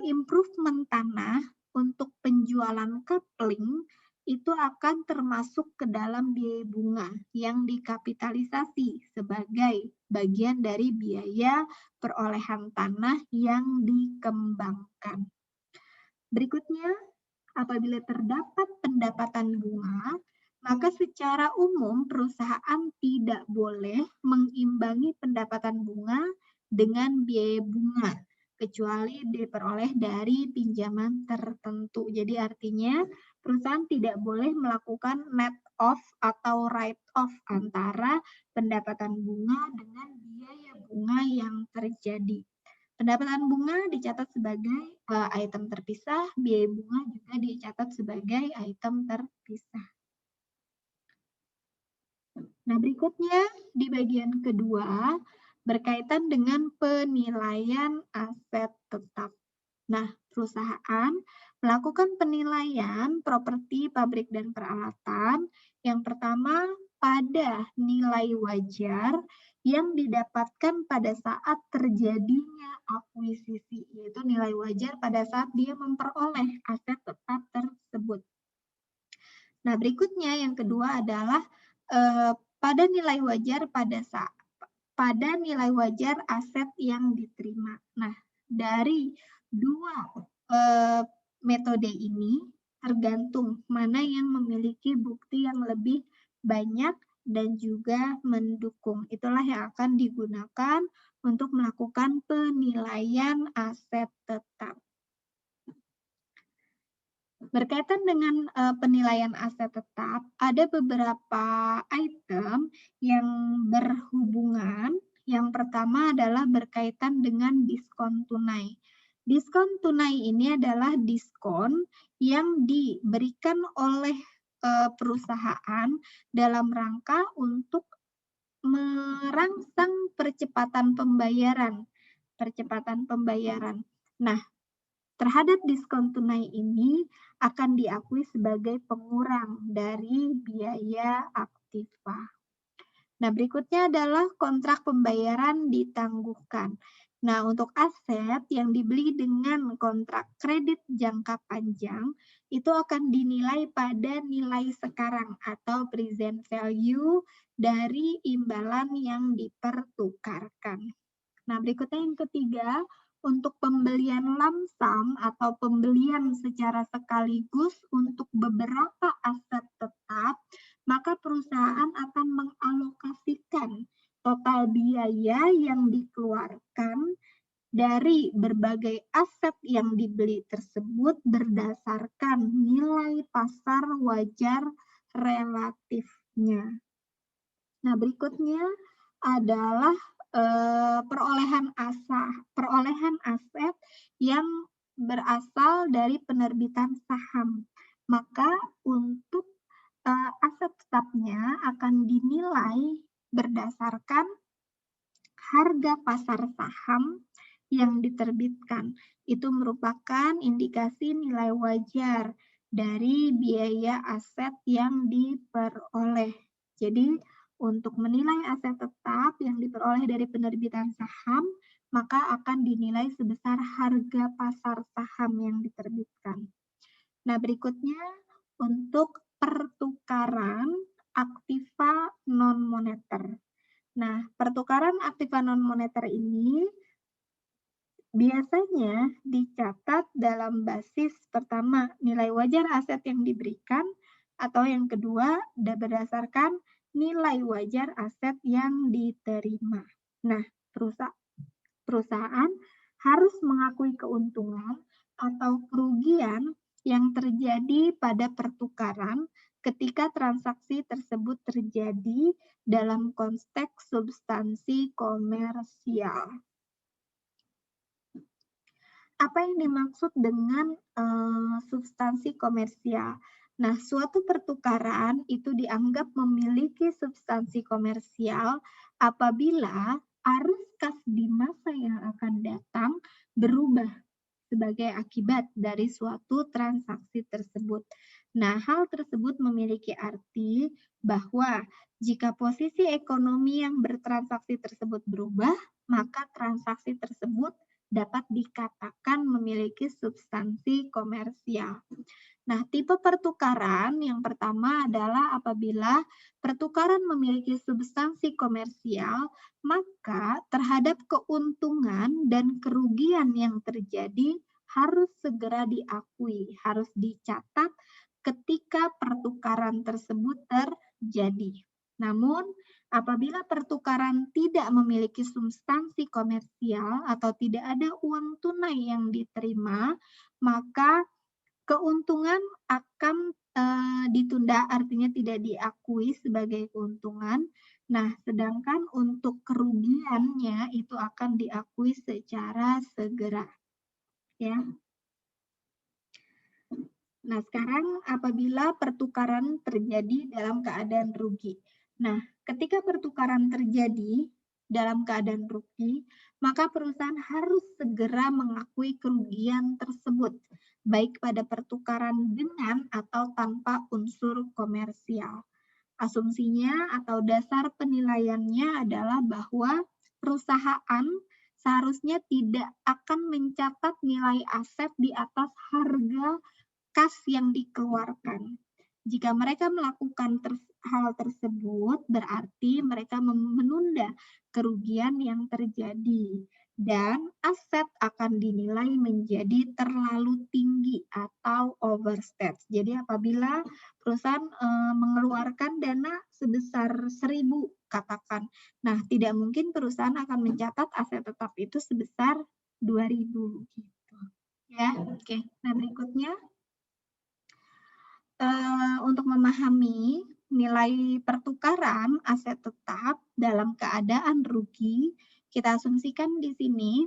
improvement tanah untuk penjualan kapling, itu akan termasuk ke dalam biaya bunga yang dikapitalisasi sebagai bagian dari biaya perolehan tanah yang dikembangkan. Berikutnya, apabila terdapat pendapatan bunga, maka secara umum perusahaan tidak boleh mengimbangi pendapatan bunga dengan biaya bunga, kecuali diperoleh dari pinjaman tertentu. Jadi artinya perusahaan tidak boleh melakukan net off atau write off antara pendapatan bunga dengan biaya bunga yang terjadi. Pendapatan bunga dicatat sebagai item terpisah, biaya bunga juga dicatat sebagai item terpisah. Nah, berikutnya di bagian kedua berkaitan dengan penilaian aset tetap. Nah, perusahaan melakukan penilaian properti, pabrik, dan peralatan. Yang pertama, pada nilai wajar yang didapatkan pada saat terjadinya akuisisi, yaitu nilai wajar pada saat dia memperoleh aset tetap tersebut. Nah, berikutnya yang kedua adalah pada nilai wajar pada nilai wajar aset yang diterima. Nah, dari dua metode ini tergantung mana yang memiliki bukti yang lebih banyak dan juga mendukung. Itulah yang akan digunakan untuk melakukan penilaian aset tetap. Berkaitan dengan penilaian aset tetap, ada beberapa item yang berhubungan. Yang pertama adalah berkaitan dengan diskon tunai. Diskon tunai ini adalah diskon yang diberikan oleh perusahaan dalam rangka untuk merangsang percepatan pembayaran. Nah, terhadap diskon tunai ini akan diakui sebagai pengurang dari biaya aktiva. Nah, berikutnya adalah kontrak pembayaran ditangguhkan. Nah, untuk aset yang dibeli dengan kontrak kredit jangka panjang, itu akan dinilai pada nilai sekarang atau present value dari imbalan yang dipertukarkan. Nah, berikutnya yang ketiga, untuk pembelian lamsam atau pembelian secara sekaligus untuk beberapa aset tetap, maka perusahaan akan mengalokasikan total biaya yang dikeluarkan dari berbagai aset yang dibeli tersebut berdasarkan nilai pasar wajar relatifnya. Nah, berikutnya adalah perolehan aset yang berasal dari penerbitan saham. Maka untuk aset tetapnya akan dinilai berdasarkan harga pasar saham yang diterbitkan. Itu merupakan indikasi nilai wajar dari biaya aset yang diperoleh. Jadi, untuk menilai aset tetap yang diperoleh dari penerbitan saham, maka akan dinilai sebesar harga pasar saham yang diterbitkan. Nah, berikutnya untuk pertukaran aktiva non-moneter. Nah, pertukaran aktiva non-moneter ini biasanya dicatat dalam basis pertama nilai wajar aset yang diberikan, atau yang kedua berdasarkan nilai wajar aset yang diterima. Nah, perusahaan harus mengakui keuntungan atau kerugian yang terjadi pada pertukaran ketika transaksi tersebut terjadi dalam konteks substansi komersial. Apa yang dimaksud dengan substansi komersial? Nah, suatu pertukaran itu dianggap memiliki substansi komersial apabila arus kas di masa yang akan datang berubah sebagai akibat dari suatu transaksi tersebut. Nah, hal tersebut memiliki arti bahwa jika posisi ekonomi yang bertransaksi tersebut berubah, maka transaksi tersebut dapat dikatakan memiliki substansi komersial. Nah, tipe pertukaran yang pertama adalah apabila pertukaran memiliki substansi komersial, maka terhadap keuntungan dan kerugian yang terjadi harus segera diakui, harus dicatat ketika pertukaran tersebut terjadi. Namun, apabila pertukaran tidak memiliki substansi komersial atau tidak ada uang tunai yang diterima, maka keuntungan akan ditunda, artinya tidak diakui sebagai keuntungan. Nah, sedangkan untuk kerugiannya itu akan diakui secara segera. Ya. Nah, sekarang apabila pertukaran terjadi dalam keadaan rugi. Nah, ketika pertukaran terjadi dalam keadaan rugi, maka perusahaan harus segera mengakui kerugian tersebut, baik pada pertukaran dengan atau tanpa unsur komersial. Asumsinya atau dasar penilaiannya adalah bahwa perusahaan seharusnya tidak akan mencatat nilai aset di atas harga kas yang dikeluarkan. Jika mereka melakukan hal tersebut, berarti mereka menunda kerugian yang terjadi dan aset akan dinilai menjadi terlalu tinggi atau overstate. Jadi apabila perusahaan mengeluarkan dana sebesar 1.000 katakan, nah tidak mungkin perusahaan akan mencatat aset tetap itu sebesar 2.000 gitu. Ya, oke. Nah, berikutnya untuk memahami nilai pertukaran aset tetap dalam keadaan rugi, kita asumsikan di sini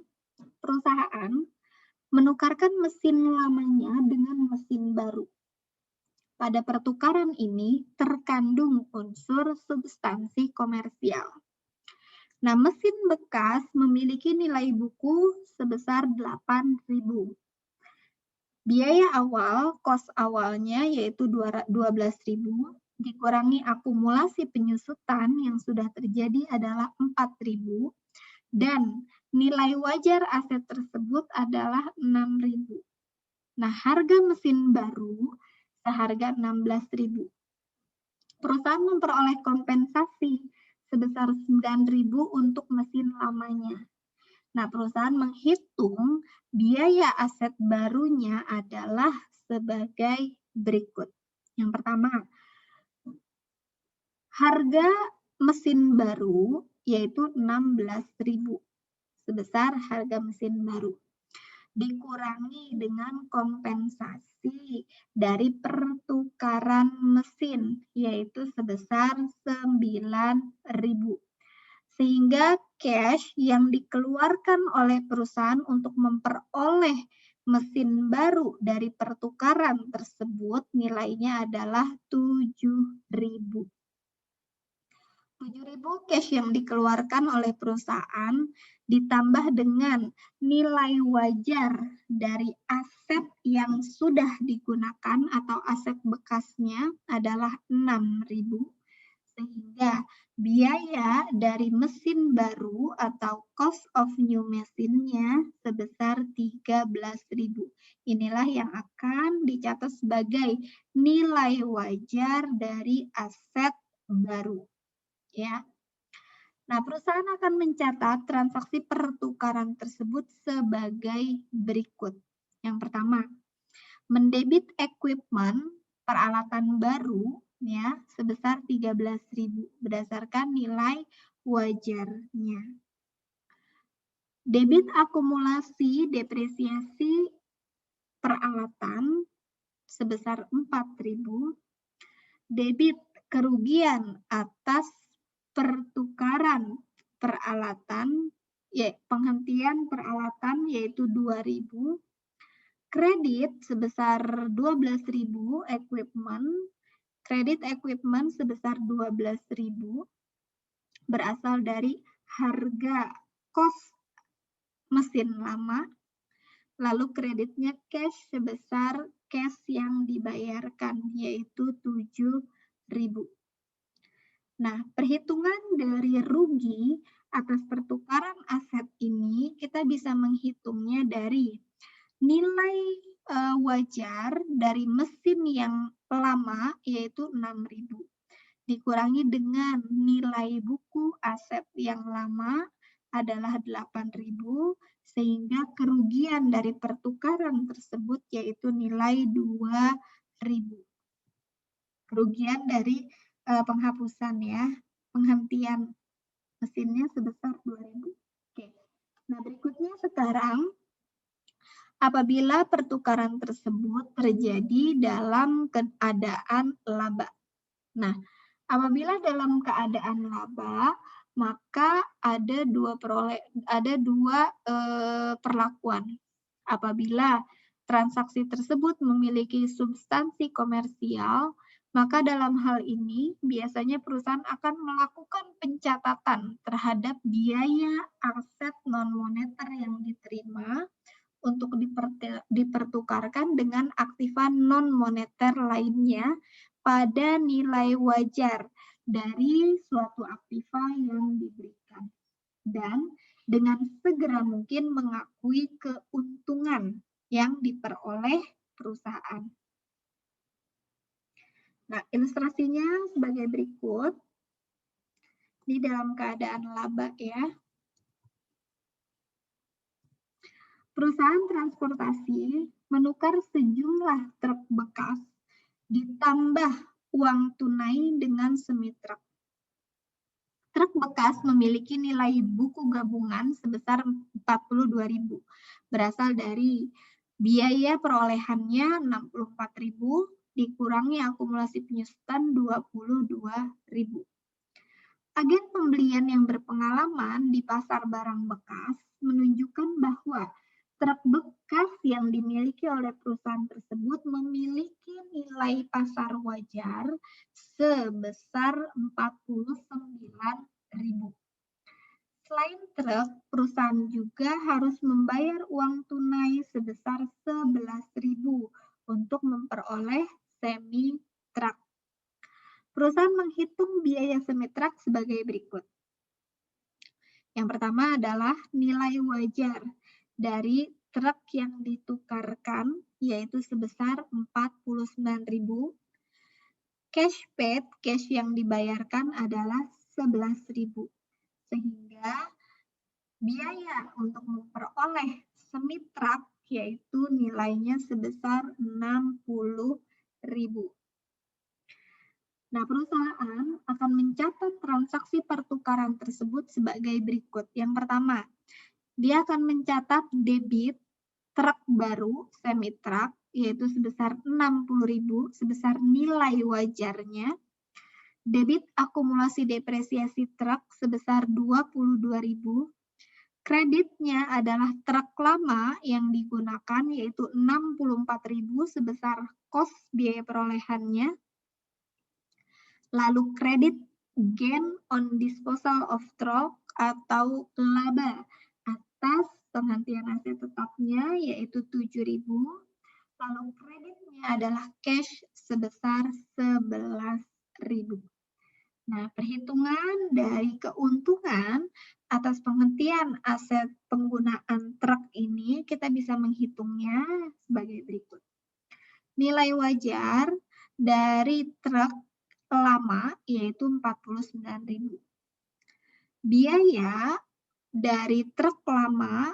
perusahaan menukarkan mesin lamanya dengan mesin baru. Pada pertukaran ini terkandung unsur substansi komersial. Nah, mesin bekas memiliki nilai buku sebesar 8.000. Biaya awal, kos awalnya yaitu 12.000, dikurangi akumulasi penyusutan yang sudah terjadi adalah 4.000, dan nilai wajar aset tersebut adalah 6.000. Nah, harga mesin baru seharga 16.000. Perusahaan memperoleh kompensasi sebesar 9.000 untuk mesin lamanya. Nah, perusahaan menghitung biaya aset barunya adalah sebagai berikut. Yang pertama, harga mesin baru yaitu 16.000 sebesar harga mesin baru. Dikurangi dengan kompensasi dari pertukaran mesin yaitu sebesar 9.000. Sehingga cash yang dikeluarkan oleh perusahaan untuk memperoleh mesin baru dari pertukaran tersebut nilainya adalah 7.000. 7.000 cash yang dikeluarkan oleh perusahaan ditambah dengan nilai wajar dari aset yang sudah digunakan atau aset bekasnya adalah 6.000, sehingga biaya dari mesin baru atau cost of new mesinnya sebesar 13.000. Inilah yang akan dicatat sebagai nilai wajar dari aset baru, ya. Nah, perusahaan akan mencatat transaksi pertukaran tersebut sebagai berikut. Yang pertama, mendebit equipment peralatan baru ya sebesar 13.000 berdasarkan nilai wajarnya. Debit akumulasi depresiasi peralatan sebesar 4.000. Debit kerugian atas pertukaran peralatan, penghentian peralatan yaitu 2.000. Kredit sebesar 12.000 equipment. Kredit equipment sebesar 12.000 berasal dari harga cost mesin lama. Lalu kreditnya cash sebesar cash yang dibayarkan yaitu 7.000. Nah, perhitungan dari rugi atas pertukaran aset ini kita bisa menghitungnya dari nilai wajar dari mesin yang lama yaitu 6.000 dikurangi dengan nilai buku aset yang lama adalah 8.000 sehingga kerugian dari pertukaran tersebut yaitu nilai 2.000. Kerugian dari penghapusan ya, penghentian mesinnya sebesar 2.000. Oke. Nah, berikutnya sekarang apabila pertukaran tersebut terjadi dalam keadaan laba. Nah, apabila dalam keadaan laba, maka ada dua perlakuan. Apabila transaksi tersebut memiliki substansi komersial, maka dalam hal ini biasanya perusahaan akan melakukan pencatatan terhadap biaya aset non-moneter yang diterima untuk dipertukarkan dengan aktiva non-moneter lainnya pada nilai wajar dari suatu aktiva yang diberikan. Dan dengan segera mungkin mengakui keuntungan yang diperoleh perusahaan. Nah, ilustrasinya sebagai berikut. Di dalam keadaan laba ya. Perusahaan transportasi menukar sejumlah truk bekas ditambah uang tunai dengan semi truk. Truk bekas memiliki nilai buku gabungan sebesar 42.000. Berasal dari biaya perolehannya 64.000 dikurangi akumulasi penyusutan 22.000. Agen pembelian yang berpengalaman di pasar barang bekas menunjukkan bahwa truk bekas yang dimiliki oleh perusahaan tersebut memiliki nilai pasar wajar sebesar 49.000. Selain truk, perusahaan juga harus membayar uang tunai sebesar 11.000 untuk memperoleh semi truk. Perusahaan menghitung biaya semi truk sebagai berikut. Yang pertama adalah nilai wajar dari truk yang ditukarkan, yaitu sebesar 49.000. Cash paid, cash yang dibayarkan adalah 11.000. Sehingga biaya untuk memperoleh semi truk yaitu nilainya sebesar 60.000. Nah, perusahaan akan mencatat transaksi pertukaran tersebut sebagai berikut. Yang pertama, dia akan mencatat debit truk baru, semi truk, yaitu sebesar 60.000, sebesar nilai wajarnya. Debit akumulasi depresiasi truk sebesar 22.000. Kreditnya adalah truk lama yang digunakan, yaitu 64.000 sebesar kos biaya perolehannya. Lalu kredit gain on disposal of truck atau laba atas penghentian aset tetapnya yaitu 7.000, lalu kreditnya adalah cash sebesar 11.000. Nah, perhitungan dari keuntungan atas penghentian aset penggunaan truk ini kita bisa menghitungnya sebagai berikut. Nilai wajar dari truk lama yaitu 49.000. Biaya dari truk lama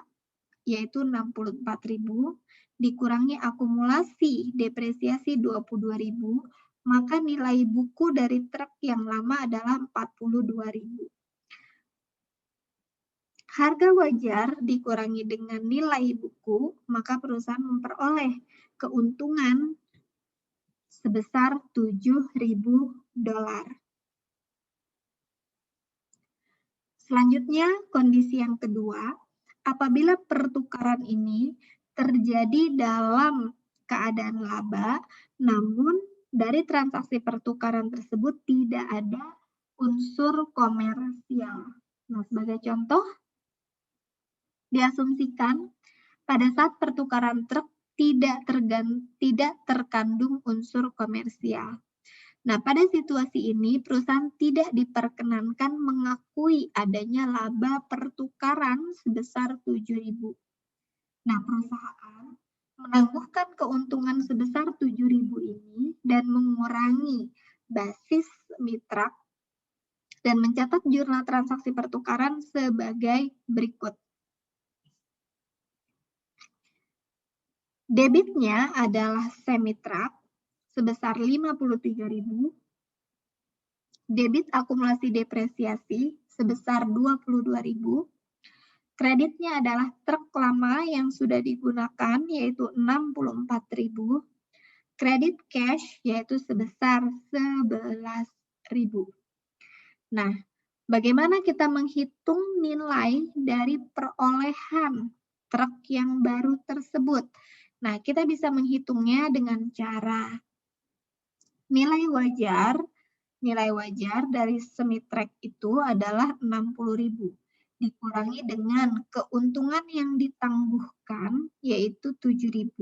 yaitu 64.000 dikurangi akumulasi depresiasi 22.000, maka nilai buku dari truk yang lama adalah 42.000. Harga wajar dikurangi dengan nilai buku, maka perusahaan memperoleh keuntungan sebesar $7.000. Selanjutnya, kondisi yang kedua, apabila pertukaran ini terjadi dalam keadaan laba, namun dari transaksi pertukaran tersebut tidak ada unsur komersial. Nah, sebagai contoh, diasumsikan pada saat pertukaran truk tidak terkandung unsur komersial. Nah, pada situasi ini perusahaan tidak diperkenankan mengakui adanya laba pertukaran sebesar 7.000. Nah, perusahaan menangguhkan keuntungan sebesar 7.000 ini dan mengurangi basis mitra dan mencatat jurnal transaksi pertukaran sebagai berikut. Debitnya adalah semi-truck sebesar 53.000, debit akumulasi depresiasi sebesar 22.000, kreditnya adalah truk lama yang sudah digunakan yaitu 64.000, kredit cash yaitu sebesar 11.000. Nah, bagaimana kita menghitung nilai dari perolehan truk yang baru tersebut? Nah, kita bisa menghitungnya dengan cara nilai wajar dari semi-truk itu adalah 60.000 dikurangi dengan keuntungan yang ditangguhkan yaitu 7.000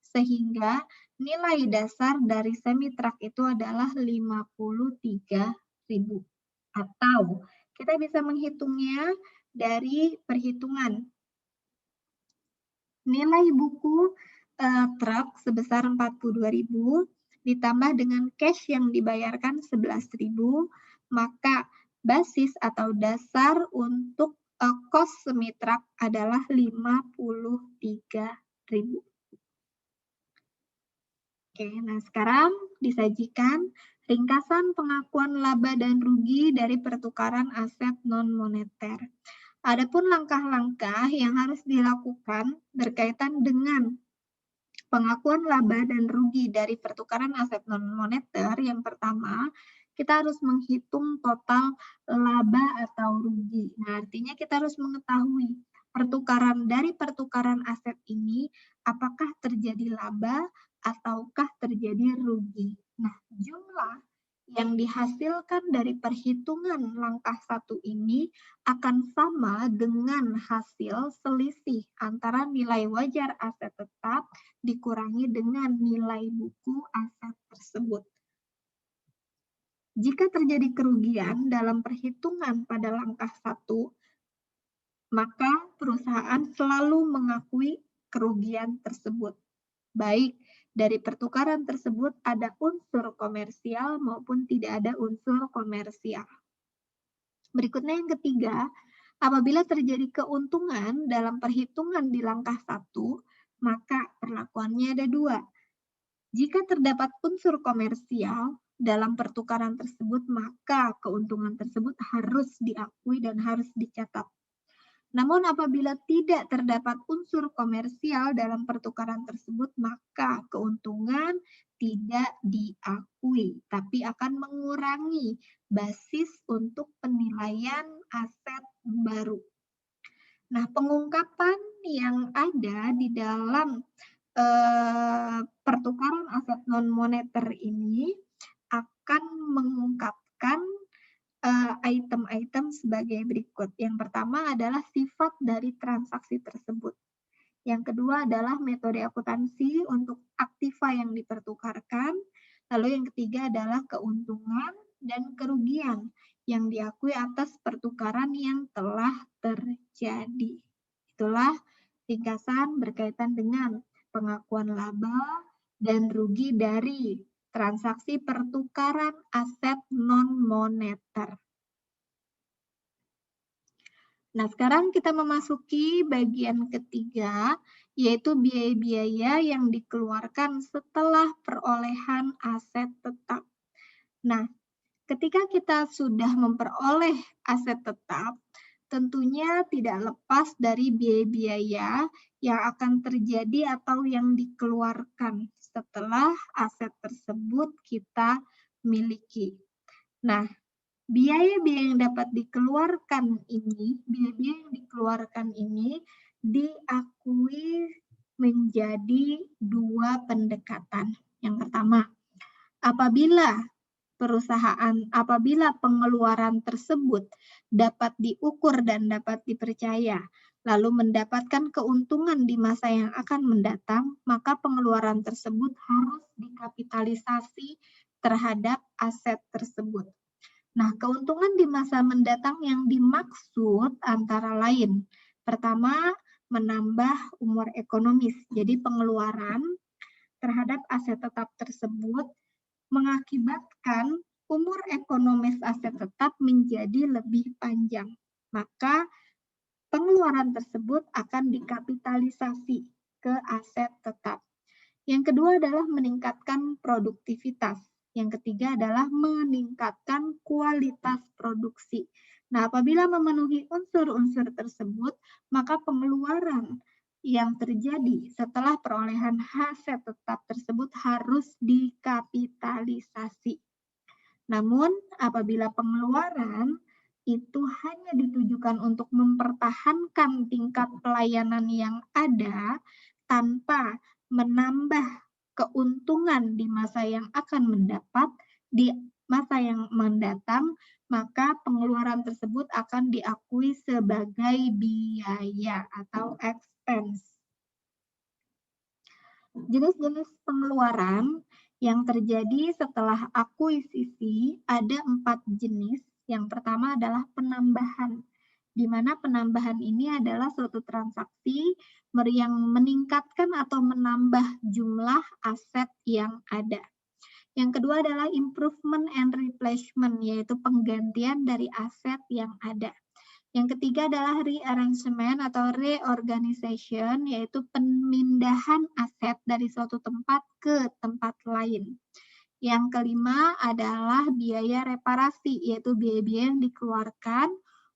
sehingga nilai dasar dari semi-truk itu adalah 53.000. Atau kita bisa menghitungnya dari perhitungan nilai buku truk sebesar 42.000 ditambah dengan cash yang dibayarkan 11.000, maka basis atau dasar untuk cost semi truk adalah 53.000. Oke, nah sekarang disajikan ringkasan pengakuan laba dan rugi dari pertukaran aset non-moneter. Adapun langkah-langkah yang harus dilakukan berkaitan dengan pengakuan laba dan rugi dari pertukaran aset non-moneter, yang pertama, kita harus menghitung total laba atau rugi. Nah, artinya kita harus mengetahui dari pertukaran aset ini, apakah terjadi laba ataukah terjadi rugi. Nah, jumlah yang dihasilkan dari perhitungan langkah 1 ini akan sama dengan hasil selisih antara nilai wajar aset tetap dikurangi dengan nilai buku aset tersebut. Jika terjadi kerugian dalam perhitungan pada langkah 1, maka perusahaan selalu mengakui kerugian tersebut. Baik dari pertukaran tersebut ada unsur komersial maupun tidak ada unsur komersial. Berikutnya yang ketiga, apabila terjadi keuntungan dalam perhitungan di langkah 1, maka perlakuannya ada 2. Jika terdapat unsur komersial dalam pertukaran tersebut, maka keuntungan tersebut harus diakui dan harus dicatat. Namun apabila tidak terdapat unsur komersial dalam pertukaran tersebut, maka keuntungan tidak diakui, tapi akan mengurangi basis untuk penilaian aset baru. Nah, pengungkapan yang ada di dalam pertukaran aset non-moneter ini akan mengungkapkan item-item sebagai berikut. Yang pertama adalah sifat dari transaksi tersebut. Yang kedua adalah metode akuntansi untuk aktiva yang dipertukarkan. Lalu yang ketiga adalah keuntungan dan kerugian yang diakui atas pertukaran yang telah terjadi. Itulah ringkasan berkaitan dengan pengakuan laba dan rugi dari transaksi pertukaran aset non-moneter. Nah, sekarang kita memasuki bagian ketiga, yaitu biaya-biaya yang dikeluarkan setelah perolehan aset tetap. Nah, ketika kita sudah memperoleh aset tetap, tentunya tidak lepas dari biaya-biaya yang akan terjadi atau yang dikeluarkan setelah aset tersebut kita miliki. Nah, biaya-biaya yang dapat dikeluarkan ini diakui menjadi dua pendekatan. Yang pertama, apabila pengeluaran tersebut dapat diukur dan dapat dipercaya, lalu mendapatkan keuntungan di masa yang akan mendatang, maka pengeluaran tersebut harus dikapitalisasi terhadap aset tersebut. Nah, keuntungan di masa mendatang yang dimaksud antara lain, pertama, menambah umur ekonomis. Jadi pengeluaran terhadap aset tetap tersebut mengakibatkan umur ekonomis aset tetap menjadi lebih panjang. Maka pengeluaran tersebut akan dikapitalisasi ke aset tetap. Yang kedua adalah meningkatkan produktivitas. Yang ketiga adalah meningkatkan kualitas produksi. Nah, apabila memenuhi unsur-unsur tersebut, maka pengeluaran yang terjadi setelah perolehan aset tetap tersebut harus dikapitalisasi. Namun, apabila pengeluaran itu hanya ditujukan untuk mempertahankan tingkat pelayanan yang ada tanpa menambah keuntungan di masa yang akan mendapat di masa yang mendatang, maka pengeluaran tersebut akan diakui sebagai biaya atau expense. Jenis-jenis pengeluaran yang terjadi setelah akuisisi ada 4 jenis. Yang pertama adalah penambahan, di mana penambahan ini adalah suatu transaksi yang meningkatkan atau menambah jumlah aset yang ada. Yang kedua adalah improvement and replacement, yaitu penggantian dari aset yang ada. Yang ketiga adalah rearrangement atau reorganization, yaitu pemindahan aset dari suatu tempat ke tempat lain. Yang kelima adalah biaya reparasi, yaitu biaya-biaya yang dikeluarkan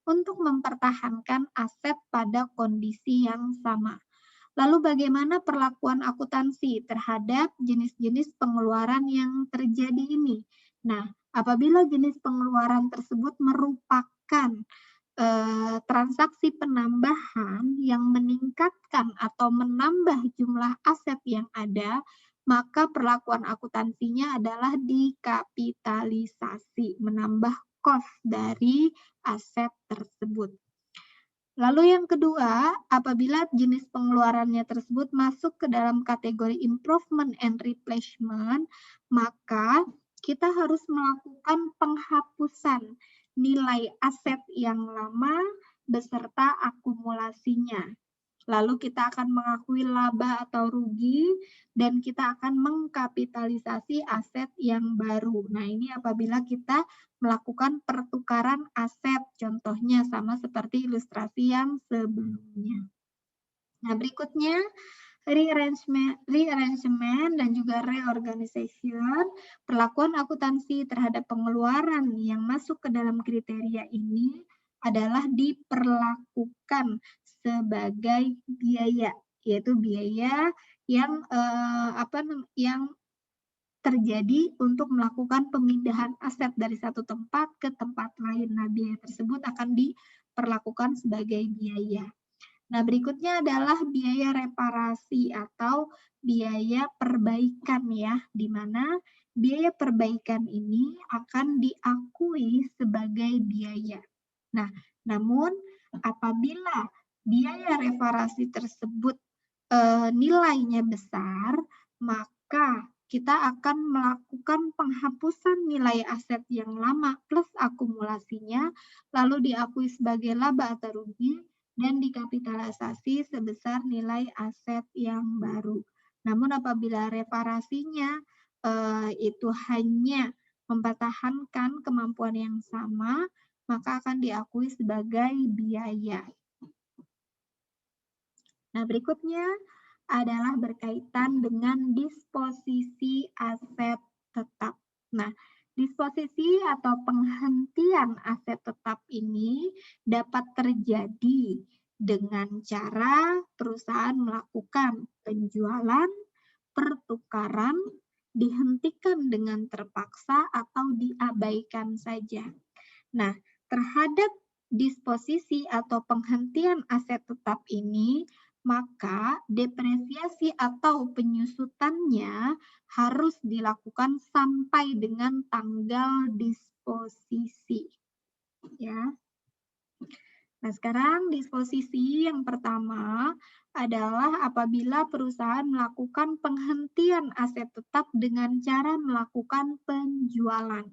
untuk mempertahankan aset pada kondisi yang sama. Lalu bagaimana perlakuan akuntansi terhadap jenis-jenis pengeluaran yang terjadi ini? Nah, apabila jenis pengeluaran tersebut merupakan transaksi penambahan yang meningkatkan atau menambah jumlah aset yang ada, maka perlakuan akuntansinya adalah dikapitalisasi, menambah cost dari aset tersebut. Lalu yang kedua, apabila jenis pengeluarannya tersebut masuk ke dalam kategori improvement and replacement, maka kita harus melakukan penghapusan nilai aset yang lama beserta akumulasinya. Lalu kita akan mengakui laba atau rugi dan kita akan mengkapitalisasi aset yang baru. Nah, ini apabila kita melakukan pertukaran aset, contohnya sama seperti ilustrasi yang sebelumnya. Nah, berikutnya rearrangement dan juga reorganization. Perlakuan akuntansi terhadap pengeluaran yang masuk ke dalam kriteria ini adalah diperlakukan sebagai biaya, yaitu biaya yang terjadi untuk melakukan pemindahan aset dari satu tempat ke tempat lain. Nah, biaya tersebut akan diperlakukan sebagai biaya. Nah, berikutnya adalah biaya reparasi atau biaya perbaikan ya, di mana biaya perbaikan ini akan diakui sebagai biaya. Nah, namun apabila biaya reparasi tersebut nilainya besar, maka kita akan melakukan penghapusan nilai aset yang lama plus akumulasinya, lalu diakui sebagai laba atau rugi, dan dikapitalisasi sebesar nilai aset yang baru. Namun apabila reparasinya itu hanya mempertahankan kemampuan yang sama, maka akan diakui sebagai biaya. Nah, berikutnya adalah berkaitan dengan disposisi aset tetap. Nah, disposisi atau penghentian aset tetap ini dapat terjadi dengan cara perusahaan melakukan penjualan, pertukaran, dihentikan dengan terpaksa, atau diabaikan saja. Nah, terhadap disposisi atau penghentian aset tetap ini, maka depresiasi atau penyusutannya harus dilakukan sampai dengan tanggal disposisi. Ya. Nah, sekarang disposisi yang pertama adalah apabila perusahaan melakukan penghentian aset tetap dengan cara melakukan penjualan.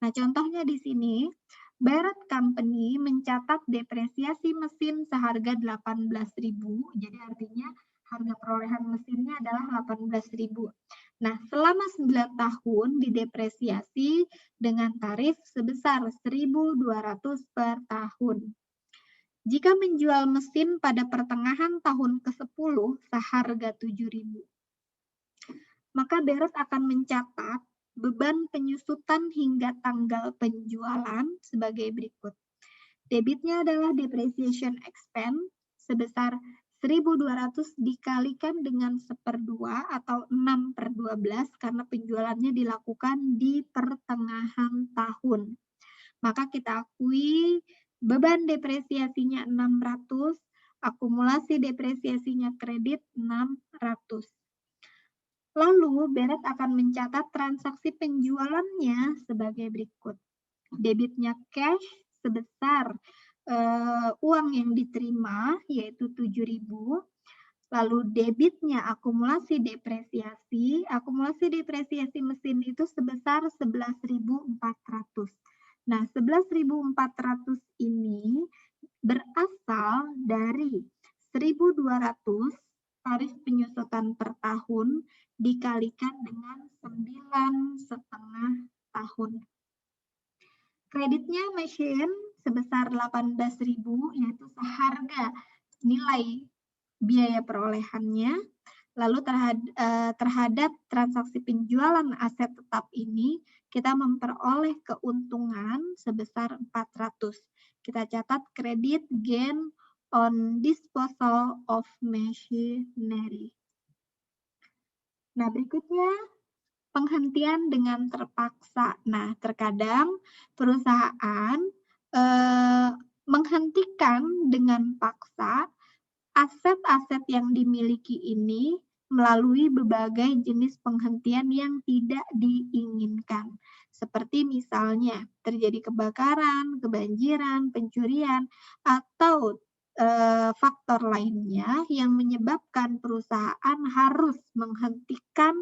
Nah, contohnya di sini, Barrett Company mencatat depresiasi mesin seharga 18.000, jadi artinya harga perolehan mesinnya adalah 18.000. Nah, selama 9 tahun didepresiasi dengan tarif sebesar 1.200 per tahun. Jika menjual mesin pada pertengahan tahun ke-10 seharga 7.000, maka Barrett akan mencatat beban penyusutan hingga tanggal penjualan sebagai berikut. Debitnya adalah depreciation expense sebesar 1.200 dikalikan dengan 1/2 atau 6/12 karena penjualannya dilakukan di pertengahan tahun. Maka kita akui beban depresiasinya 600, akumulasi depresiasinya kredit 600. Lalu, Barrett akan mencatat transaksi penjualannya sebagai berikut. Debitnya cash sebesar uang yang diterima, yaitu 7.000. Lalu debitnya akumulasi depresiasi mesin itu sebesar 11.400. Nah, 11.400 ini berasal dari 1.200 tarif penyusutan per tahun dikalikan dengan 9,5 tahun. Kreditnya mesin sebesar 18.000, yaitu seharga nilai biaya perolehannya. Lalu terhadap transaksi penjualan aset tetap ini, kita memperoleh keuntungan sebesar 400. Kita catat kredit gain on disposal of machinery. Nah, berikutnya penghentian dengan terpaksa. Nah, terkadang perusahaan menghentikan dengan paksa aset-aset yang dimiliki ini melalui berbagai jenis penghentian yang tidak diinginkan. Seperti misalnya terjadi kebakaran, kebanjiran, pencurian, atau faktor lainnya yang menyebabkan perusahaan harus menghentikan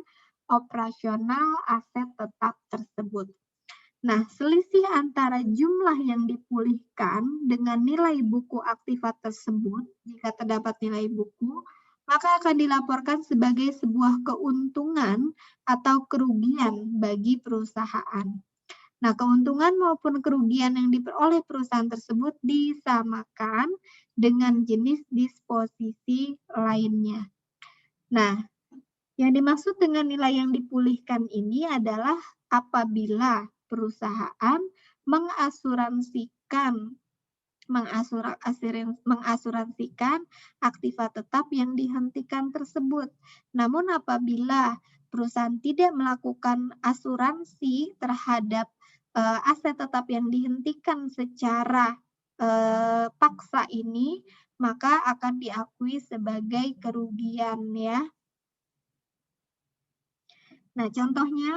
operasional aset tetap tersebut. Nah, selisih antara jumlah yang dipulihkan dengan nilai buku aktiva tersebut, jika terdapat nilai buku, maka akan dilaporkan sebagai sebuah keuntungan atau kerugian bagi perusahaan. Nah, keuntungan maupun kerugian yang diperoleh perusahaan tersebut disamakan dengan jenis disposisi lainnya. Nah, yang dimaksud dengan nilai yang dipulihkan ini adalah apabila perusahaan mengasuransikan aktiva tetap yang dihentikan tersebut. Namun apabila perusahaan tidak melakukan asuransi terhadap aset tetap yang dihentikan secara paksa ini, maka akan diakui sebagai kerugian ya. Nah, contohnya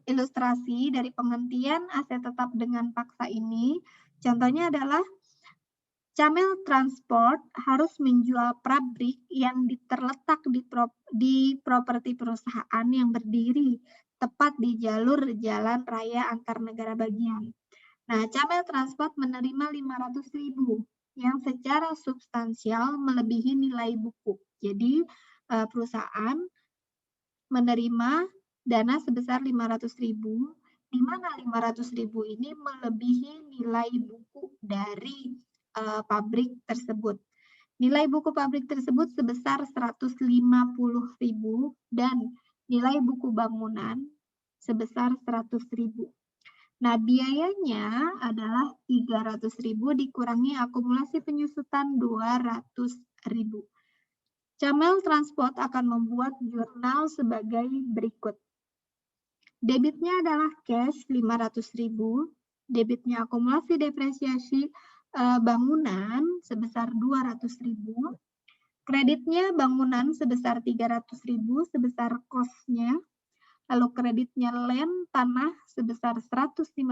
ilustrasi dari penghentian aset tetap dengan paksa ini, contohnya adalah Camel Transport harus menjual pabrik yang terletak di properti perusahaan yang berdiri tepat di jalur jalan raya antar negara bagian. Nah, Camel Transport menerima 500.000 yang secara substansial melebihi nilai buku. Jadi, perusahaan menerima dana sebesar 500.000, di mana 500.000 ini melebihi nilai buku dari pabrik tersebut. Nilai buku pabrik tersebut sebesar 150.000 dan nilai buku bangunan sebesar 100.000. Nah, biayanya adalah 300.000 dikurangi akumulasi penyusutan 200.000. Camel Transport akan membuat jurnal sebagai berikut. Debitnya adalah cash 500.000, debitnya akumulasi depresiasi bangunan sebesar 200.000, kreditnya bangunan sebesar 300.000 sebesar cost-nya, lalu kreditnya land tanah sebesar 150.000,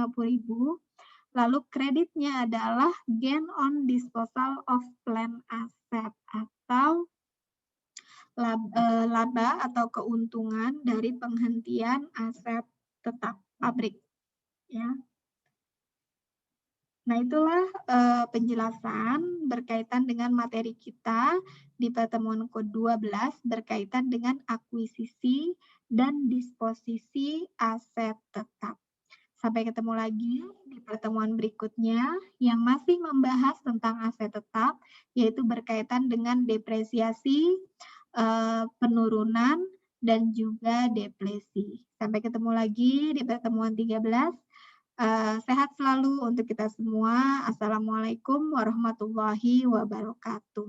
lalu kreditnya adalah gain on disposal of plant asset atau laba atau keuntungan dari penghentian aset tetap pabrik, ya. Nah, itulah penjelasan berkaitan dengan materi kita di pertemuan ke-12 berkaitan dengan akuisisi dan disposisi aset tetap. Sampai ketemu lagi di pertemuan berikutnya yang masih membahas tentang aset tetap, yaitu berkaitan dengan depresiasi, penurunan, dan juga depresi. Sampai ketemu lagi di pertemuan 13. Sehat selalu untuk kita semua. Assalamualaikum warahmatullahi wabarakatuh.